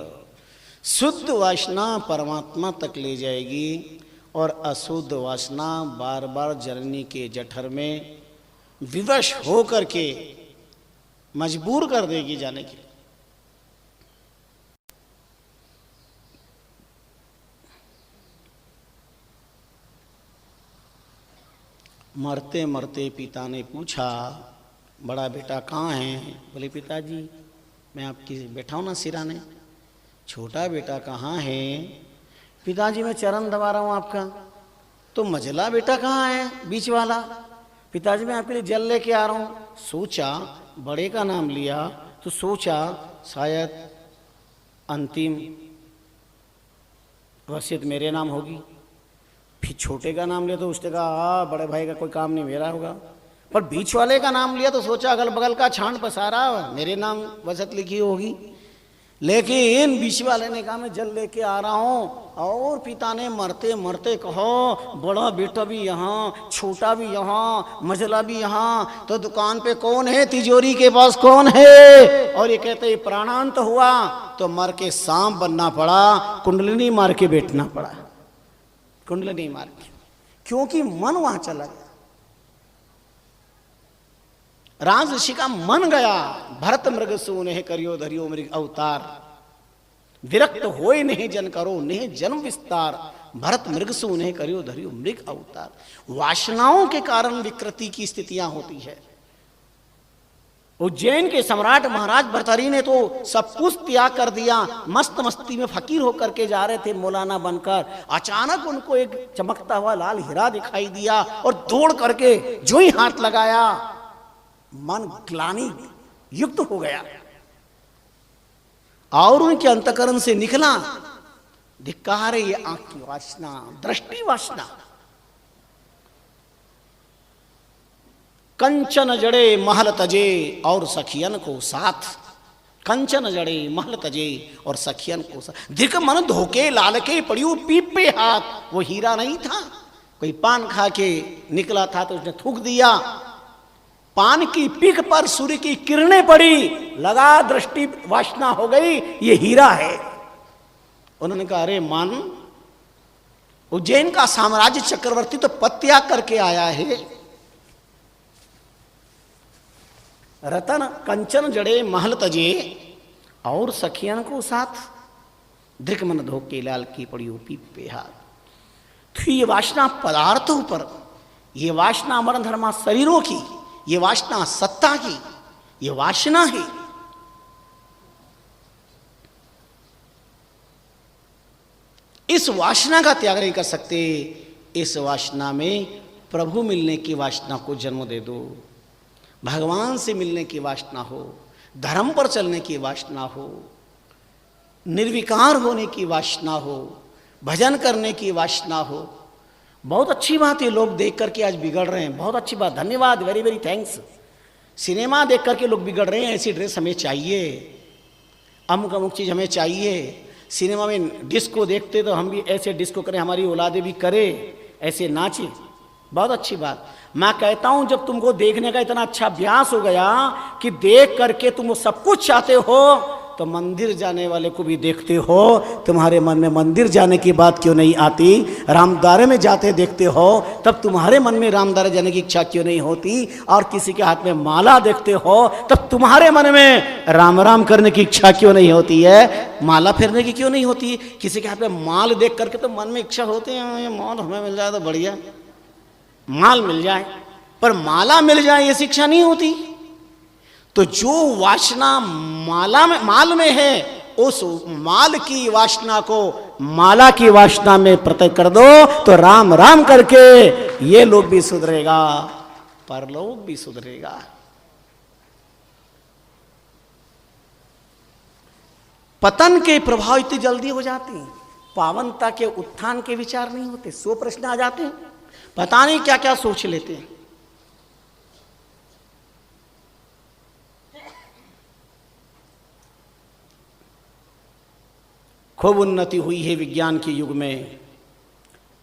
शुद्ध वासना परमात्मा तक ले जाएगी, और अशुद्ध वासना बार बार जननी के जठर में विवश हो करके मजबूर कर देगी जाने के लिए। मरते मरते पिता ने पूछा, बड़ा बेटा कहाँ है? बोले पिताजी मैं आपकी बैठा हूँ ना सिराने। छोटा बेटा कहाँ है? पिताजी मैं चरण दबा रहा हूँ आपका। तो मझला बेटा कहाँ है, बीच वाला? पिताजी मैं आपके लिए जल लेके आ रहा हूँ। सोचा, बड़े का नाम लिया तो सोचा शायद अंतिम वसीयत मेरे नाम होगी। फिर छोटे का नाम लिया तो उसने कहा बड़े भाई का कोई काम नहीं मेरा होगा। पर बीच वाले का नाम लिया तो सोचा अगल बगल का छांड पसारा मेरे नाम वसत लिखी होगी। लेकिन बीच वाले ने कहा मैं जल लेके आ रहा हूँ। और पिता ने मरते मरते कहो बड़ा बेटा भी यहाँ, छोटा भी यहाँ, मझला भी यहाँ। तो दुकान पे कौन है, तिजोरी के पास कौन है? और ये कहते ही प्राणांत हुआ तो मर के सांप बनना पड़ा, कुंडलिनी मार के बैठना पड़ा। कुंडलिनी मार के, क्योंकि मन वहां चला गया। राज ऋषि का मन गया। भरत मृग सूने करियो धरियो मृग अवतार। विरक्त होए नहीं जन करो नहीं जन्म विस्तार। भरत मृग सूने करियो धरियो मृग अवतार। वासनाओं के कारण विकृति की स्थितियां होती है। उज्जैन के सम्राट महाराज भर्तहरि ने तो सब कुछ त्याग कर दिया। मस्त मस्ती में फकीर होकर के जा रहे थे मौलाना बनकर। अचानक उनको एक चमकता हुआ लाल हीरा दिखाई दिया और दौड़ करके जो ही हाथ लगाया मन ग्लानि युक्त हो गया। और उनके अंतकरण से निकला धिक्कार है ये आंख की वासना, दृष्टि वासना। कंचन जड़े महल तजे और सखियन को साथ, कंचन जड़े महल तजे और सखियन को साथ। धिक मन धोके लाल के पड़ियो पीप पे हाथ। वो हीरा नहीं था, कोई पान खा के निकला था तो उसने थूक दिया, पान की पीक पर सूर्य की किरणें पड़ी, लगा दृष्टि वासना हो गई, ये हीरा है। उन्होंने कहा अरे मान, उज्जैन का साम्राज्य चक्रवर्ती तो पत्याग करके आया है। रतन कंचन जड़े महल तजे और सखियन को साथ, धृक मन धोके लाल की पड़ी पीप पे हाथ। तो ये वासना पदार्थों पर, ये वासना मरण धर्मा शरीरों की, ये वासना सत्ता की, ये वासना है। इस वासना का त्याग नहीं कर सकते। इस वासना में प्रभु मिलने की वासना को जन्म दे दो, भगवान से मिलने की वासना हो, धर्म पर चलने की वासना हो, निर्विकार होने की वासना हो, भजन करने की वासना हो। बहुत अच्छी बात है, लोग देख करके आज बिगड़ रहे हैं, बहुत अच्छी बात, धन्यवाद, वेरी वेरी थैंक्स। सिनेमा देख करके लोग बिगड़ रहे हैं, ऐसी ड्रेस हमें चाहिए, अमुक अमुक चीज़ हमें चाहिए। सिनेमा में डिस्को देखते तो हम भी ऐसे डिस्को करें, हमारी औलादे भी करे, ऐसे नाचे, बहुत अच्छी बात। मैं कहता हूं जब तुमको देखने का इतना अच्छा अभ्यास हो गया कि देख करके तुम वो सब कुछ चाहते हो, तो मंदिर जाने वाले को भी देखते हो। तुम्हारे मन में मंदिर जाने की बात क्यों नहीं आती? रामद्वारे में जाते देखते हो, तब तुम्हारे मन में रामद्वारे जाने की इच्छा क्यों नहीं होती? और किसी के हाथ में माला देखते हो, तब तुम्हारे मन में राम राम करने की इच्छा क्यों नहीं होती है? माला फेरने की क्यों नहीं होती? किसी के हाथ में माल देख करके तो मन में इच्छा होती है, ये माल हमें मिल जाए तो बढ़िया, माल मिल जाए, पर माला मिल जाए ये शिक्षा नहीं होती। तो जो वासना माल में है, उस माल की वासना को माला की वासना में प्रत्यय कर दो, तो राम राम करके ये लोग भी सुधरेगा, परलोक भी सुधरेगा। पतन के प्रभाव इतनी जल्दी हो जाते हैं, पावनता के उत्थान के विचार नहीं होते। 100 प्रश्न आ जाते हैं, पता नहीं क्या क्या सोच लेते हैं। खूब उन्नति हुई है विज्ञान के युग में,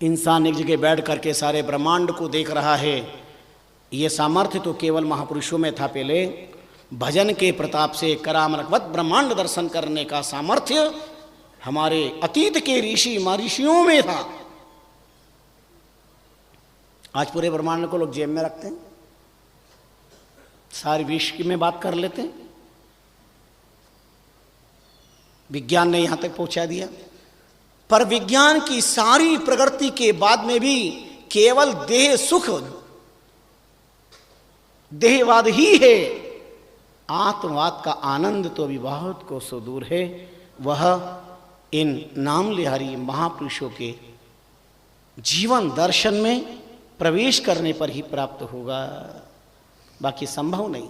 इंसान एक जगह बैठ करके सारे ब्रह्मांड को देख रहा है। ये सामर्थ्य तो केवल महापुरुषों में था। पहले भजन के प्रताप से करामरकवत ब्रह्मांड दर्शन करने का सामर्थ्य हमारे अतीत के ऋषि महर्षियों में था। आज पूरे ब्रह्मांड को लोग जेब में रखते हैं, सारी विश्व में बात कर लेते हैं। विज्ञान ने यहां तक पहुंचा दिया, पर विज्ञान की सारी प्रगति के बाद में भी केवल देह सुख, देहवाद ही है। आत्मवाद का आनंद तो अभी बहुत को सो दूर है। वह इन नाम लिहारी महापुरुषों के जीवन दर्शन में प्रवेश करने पर ही प्राप्त होगा, बाकी संभव नहीं।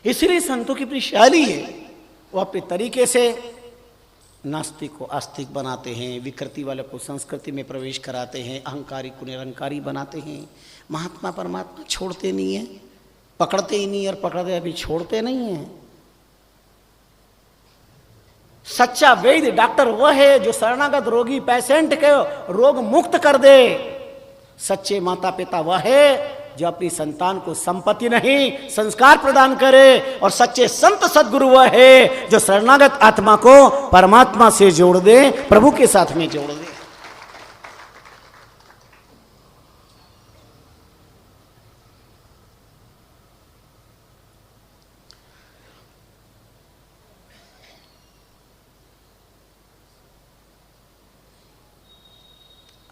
इसलिए संतों की अपनी शैली है, वो अपने तरीके से नास्तिक को आस्तिक बनाते हैं, विकृति वाले को संस्कृति में प्रवेश कराते हैं, अहंकारी को निरंकारी बनाते हैं। महात्मा परमात्मा छोड़ते नहीं है, पकड़ते ही नहीं, और पकड़ते अभी छोड़ते नहीं है। सच्चा वैद्य डॉक्टर वह है जो शरणागत रोगी पेशेंट के रोग मुक्त कर दे। सच्चे माता पिता वह है जो अपनी संतान को संपत्ति नहीं संस्कार प्रदान करे, और सच्चे संत सद्गुरु वह है जो शरणागत आत्मा को परमात्मा से जोड़ दे, प्रभु के साथ में जोड़ दे।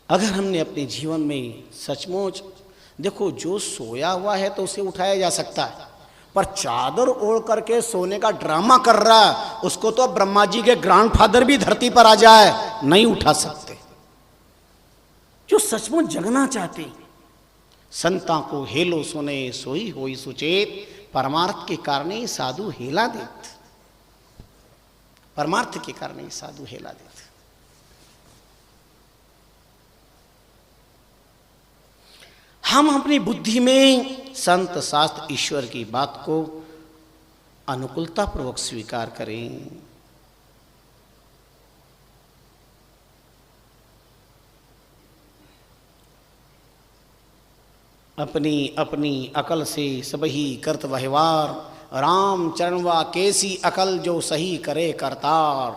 अगर हमने अपने जीवन में सचमुच, देखो जो सोया हुआ है तो उसे उठाया जा सकता है, पर चादर ओढ़ करके सोने का ड्रामा कर रहा है, उसको तो ब्रह्मा जी के ग्रैंडफादर भी धरती पर आ जाए नहीं उठा सकते। जो सचमुच जगना चाहते, संता को हेलो सुने सोई होई सुचेत, परमार्थ के कारण ही साधु हेला देत, परमार्थ के कारण ही साधु हेला देत। हम अपनी बुद्धि में संत शास्त्र ईश्वर की बात को अनुकूलता पूर्वक स्वीकार करें। अपनी अपनी अकल से सबही करत व्यवहार, राम चरणवा कैसी अकल जो सही करे करतार।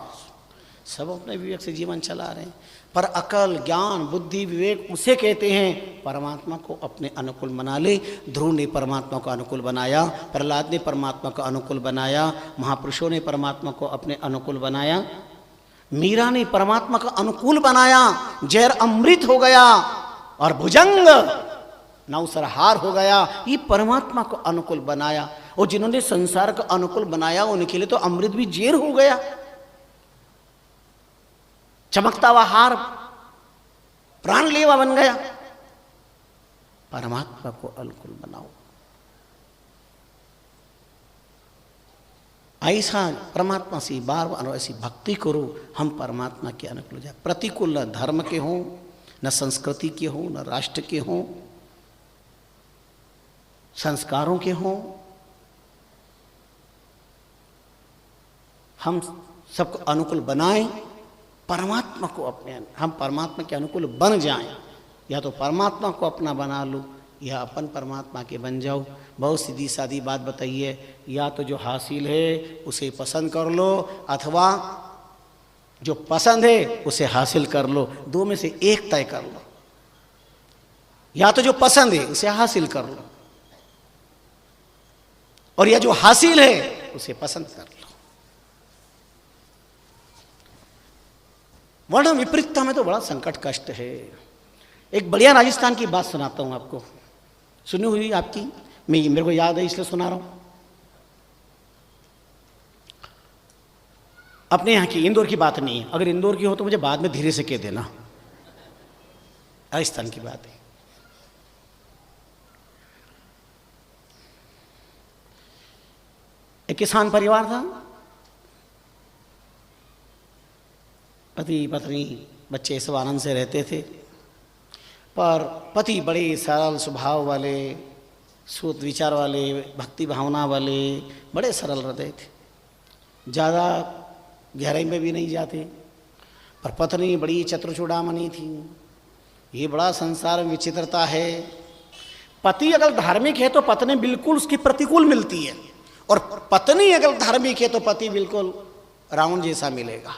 सब अपने विवेक से जीवन चला रहे हैं, पर अकल ज्ञान बुद्धि विवेक उसे कहते हैं परमात्मा को अपने अनुकूल बना ले। ध्रुव ने परमात्मा को अनुकूल बनाया, प्रहलाद ने परमात्मा को अनुकूल बनाया, महापुरुषों ने परमात्मा को अपने अनुकूल बनाया, मीरा ने परमात्मा का अनुकूल बनाया, जहर अमृत हो गया और भुजंग नौसरहार हो गया, ये परमात्मा को अनुकूल बनाया। और जिन्होंने संसार का अनुकूल बनाया उनके लिए तो अमृत भी जेर हो गया, चमकता हुआ हार प्राणलेवा बन गया। परमात्मा को अनुकूल बनाओ, ऐसा परमात्मा से बार बार ऐसी भक्ति करो, हम परमात्मा के अनुकूल हो जाए। प्रतिकूल न धर्म के हों, न संस्कृति के हों, न राष्ट्र के हों, संस्कारों के हों, हम सबको अनुकूल बनाएं। परमात्मा को अपने, हम परमात्मा के अनुकूल बन जाएं। या तो परमात्मा को अपना बना लो या अपन परमात्मा के बन जाओ। बहुत सीधी सादी बात बताइए, या तो जो हासिल है उसे पसंद कर लो, अथवा जो पसंद है उसे हासिल कर लो। दो में से एक तय कर लो। या तो जो पसंद है उसे हासिल कर लो, और या जो हासिल है उसे पसंद कर लो। वर्ण विपरीतता में तो बड़ा संकट कष्ट है। एक बढ़िया राजस्थान की बात सुनाता हूं आपको, सुनी हुई आपकी, मेरे को याद है इसलिए सुना रहा हूं। अपने यहाँ की, इंदौर की बात नहीं है, अगर इंदौर की हो तो मुझे बाद में धीरे से कह देना, राजस्थान की बात है। एक किसान परिवार था, पति पत्नी बच्चे सब आनंद से रहते थे, पर पति बड़े सरल स्वभाव वाले, शुद्ध विचार वाले, भक्ति भावना वाले, बड़े सरल हृदय थे, ज़्यादा गहराई में भी नहीं जाते। पर पत्नी बड़ी चतुर-चूड़ामणि थी। ये बड़ा संसार में विचित्रता है। पति अगर धार्मिक है तो पत्नी बिल्कुल उसकी प्रतिकूल मिलती है, और पत्नी अगर धार्मिक है तो पति बिल्कुल रावण जैसा मिलेगा।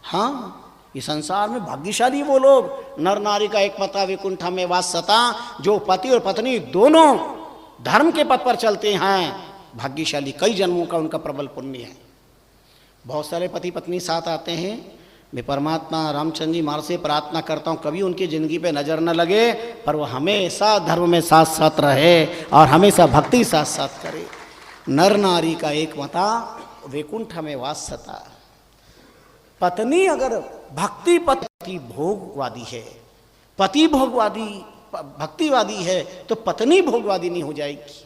हाँ, ये संसार में भाग्यशाली वो लोग, नर नारी का एक पता वैकुंठ में वास सता, जो पति और पत्नी दोनों धर्म के पथ पर चलते हैं। भाग्यशाली, कई जन्मों का उनका प्रबल पुण्य है। बहुत सारे पति पत्नी साथ आते हैं। मैं परमात्मा रामचंद्र जी महाराज से प्रार्थना करता हूँ कभी उनकी जिंदगी पे नजर न लगे, पर वो हमेशा धर्म में साथ साथ रहे और हमेशा भक्ति साथ साथ करे। नर नारी का एक मता वैकुंठ में वास सता। पत्नी अगर भक्ति पति भोगवादी है, पति भोगवादी भक्तिवादी है, तो पत्नी भोगवादी नहीं हो जाएगी।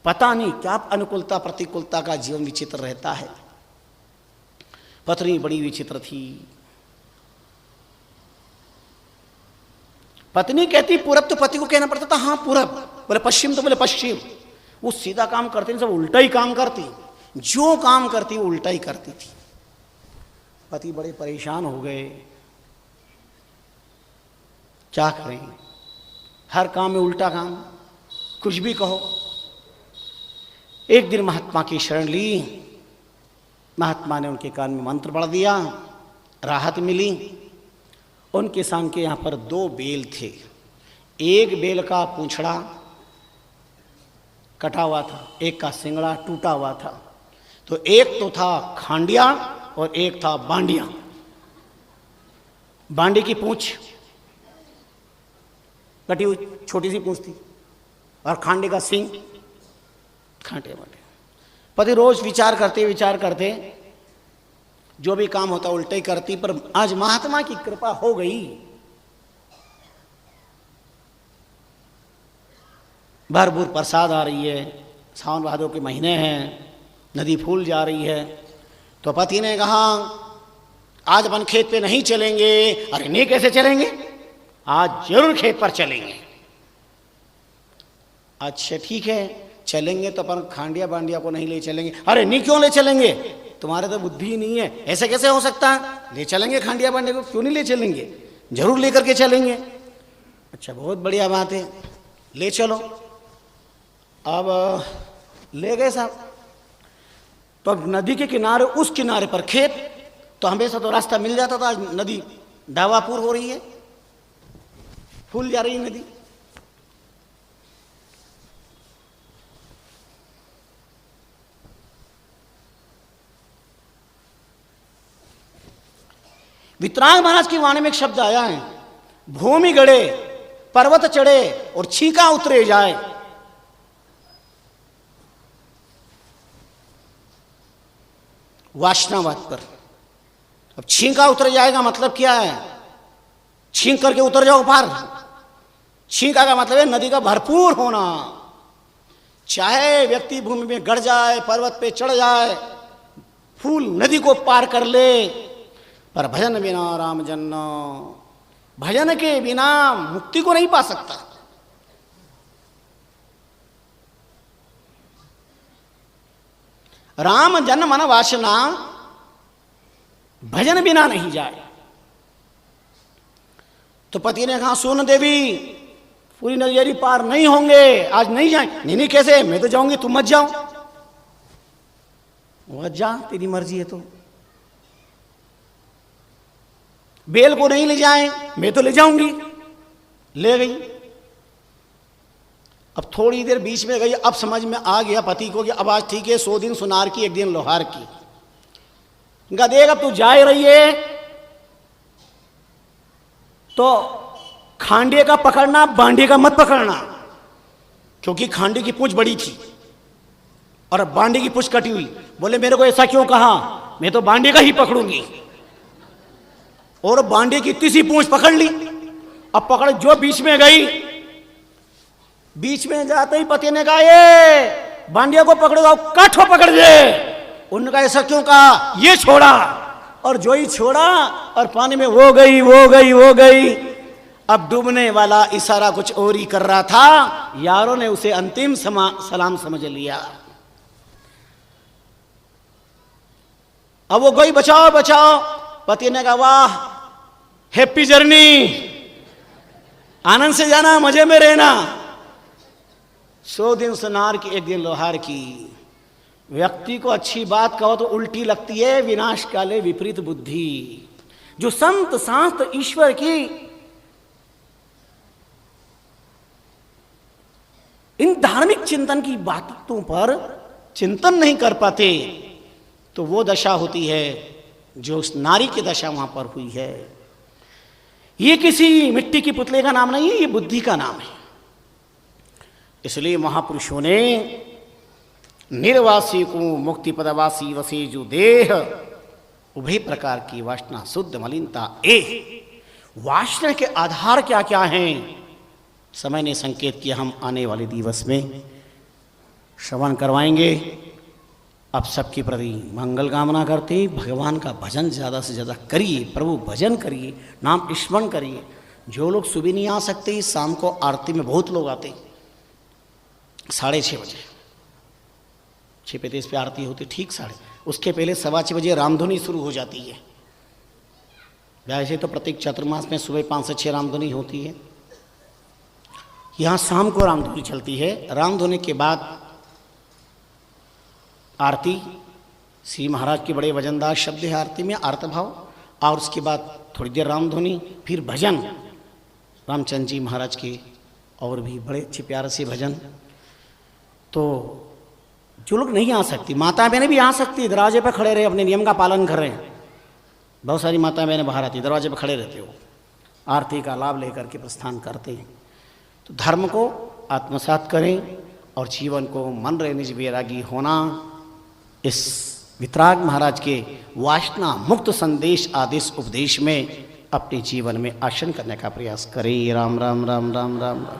पता नहीं क्या अनुकूलता प्रतिकूलता का जीवन विचित्र रहता है। पत्नी बड़ी विचित्र थी। पत्नी कहती पूरब, तो पति को कहना पड़ता था हाँ पूरब, बोले पश्चिम तो बोले पश्चिम। वो सीधा काम करती नहीं, सब उल्टा ही काम करती, जो काम करती वो उल्टा ही करती थी। पति बड़े परेशान हो गए, क्या करें, हर काम में उल्टा काम, कुछ भी कहो। एक दिन महात्मा की शरण ली। महात्मा ने उनके कान में मंत्र पढ़ दिया, राहत मिली। उन किसान के यहाँ पर 2 बेल थे। एक बेल का पूंछड़ा कटा हुआ था, एक का सिंगड़ा टूटा हुआ था। तो एक तो था खांडिया और एक था बांडिया। बांडी की पूंछ कटी हुई छोटी सी पूंछ थी, और खांडे का सिंग खांटे वाले। पति रोज विचार करते जो भी काम होता उल्टे ही करती। पर आज महात्मा की कृपा हो गई, भरपूर प्रसाद आ रही है, सावन भादों के महीने हैं, नदी फूल जा रही है। तो पति ने कहा आज अपन खेत पे नहीं चलेंगे। अरे नहीं, कैसे चलेंगे, आज जरूर खेत पर चलेंगे। अच्छा ठीक है, चलेंगे तो अपन खांडिया बांडिया को नहीं ले चलेंगे। अरे नहीं, क्यों ले चलेंगे, तुम्हारे तो बुद्धि ही नहीं है, ऐसे कैसे हो सकता है, ले चलेंगे खांडिया बांडिया को, क्यों नहीं ले चलेंगे, जरूर लेकर के चलेंगे। अच्छा बहुत बढ़िया बात है, ले चलो। अब ले गए साहब। तो अब नदी के किनारे, उस किनारे पर खेत, तो हमेशा तो रास्ता मिल जाता था। आज नदी दावापुर हो रही है, फूल जा रही है नदी। वितराग महाराज की वाणी में एक शब्द आया है, भूमि गड़े पर्वत चढ़े और छींका उतरे जाए। वासनावाद पर। अब छींका उतर जाएगा मतलब क्या है, छींक करके उतर जाओ पार। छींका का मतलब है नदी का भरपूर होना। चाहे व्यक्ति भूमि में गड़ जाए, पर्वत पे चढ़ जाए, फूल नदी को पार कर ले, पर भजन बिना राम जन्म, भजन के बिना मुक्ति को नहीं पा सकता। राम जन्म मन वासना भजन बिना नहीं जाए। तो पति ने कहा सुन देवी, पूरी नदियारी पार नहीं होंगे, आज नहीं जाए। नहीं नहीं कैसे, मैं तो जाऊंगी, तुम मत जाओ। मत जा, तेरी मर्जी है। तो बेल को नहीं ले जाए, मैं तो ले जाऊंगी। ले गई। अब थोड़ी देर बीच में गई, अब समझ में आ गया पति को कि अब आज ठीक है, 100 दिन सुनार की, 1 दिन लोहार की। देख अब तू जा रही है तो खांडे का पकड़ना, बांडे का मत पकड़ना, क्योंकि खांडे की पूंछ बड़ी थी और बांडे की पूंछ कटी हुई। बोले मेरे को ऐसा क्यों कहा, मैं तो बांडे का ही पकड़ूंगी। और बांडे की इतनी सी पूंछ पकड़ ली। अब पकड़ जो बीच में गई, बीच में जाते ही पति ने कहा ये बांडिया को पकड़ो, काठो पकड़ दे। उनका ऐसा क्यों कहा, ये छोड़ा। और जो ही छोड़ा और पानी में वो गई वो गई वो गई। अब डूबने वाला इशारा कुछ और ही कर रहा था, यारों ने उसे अंतिम सलाम समझ लिया। अब वो गई, बचाओ बचाओ। पति ने कहा वाह, हैप्पी जर्नी, आनंद से जाना, मजे में रहना। 100 दिन सुनार की, 1 दिन लोहार की। व्यक्ति को अच्छी बात कहो तो उल्टी लगती है, विनाश काले विपरीत बुद्धि। जो संत शास्त्र ईश्वर की इन धार्मिक चिंतन की बातों पर चिंतन नहीं कर पाते, तो वो दशा होती है जो उस नारी की दशा वहां पर हुई है। ये किसी मिट्टी की पुतले का नाम नहीं है, ये बुद्धि का नाम है। इसलिए महापुरुषों ने निर्वासी को मुक्ति पदवासी वसे जो देह, उभय प्रकार की वासना शुद्ध मलिनता ए। वासना के आधार क्या क्या हैं, समय ने संकेत किया, हम आने वाले दिवस में श्रवण करवाएंगे। आप सबके प्रति मंगल कामना करते हैं। भगवान का भजन ज़्यादा से ज़्यादा करिए, प्रभु भजन करिए, नाम स्मरण करिए। जो लोग सुबह नहीं आ सकते, शाम को आरती में बहुत लोग आते, 6:30 बजे 6:35 पे आरती होती, ठीक 6:30। उसके पहले 6:15 बजे रामधुनी शुरू हो जाती है। वैसे तो प्रत्येक चातुर्मास में सुबह 5 से 6 रामधुनी होती है। यहाँ शाम को रामधुनी चलती है। रामधुनी के बाद आरती, श्री महाराज के बड़े वजनदार शब्द है आरती में, आर्त भाव। और उसके बाद थोड़ी देर रामधुनी, फिर भजन रामचंद्र जी महाराज के, और भी बड़े अच्छे प्यारे से भजन। तो जो लोग नहीं आ सकती, माता बहनें भी आ सकती, दरवाजे पर खड़े रहे, अपने नियम का पालन कर रहे हैं। बहुत सारी माता बहनें बाहर आती, दरवाजे पर खड़े रहते हो, आरती का लाभ लेकर के प्रस्थान करते हैं। तो धर्म को आत्मसात करें और जीवन को मन रहे निज वैरागी होना, इस वितराग महाराज के वासना मुक्त संदेश आदेश उपदेश में अपने जीवन में आसन करने का प्रयास करें। राम राम राम राम राम राम।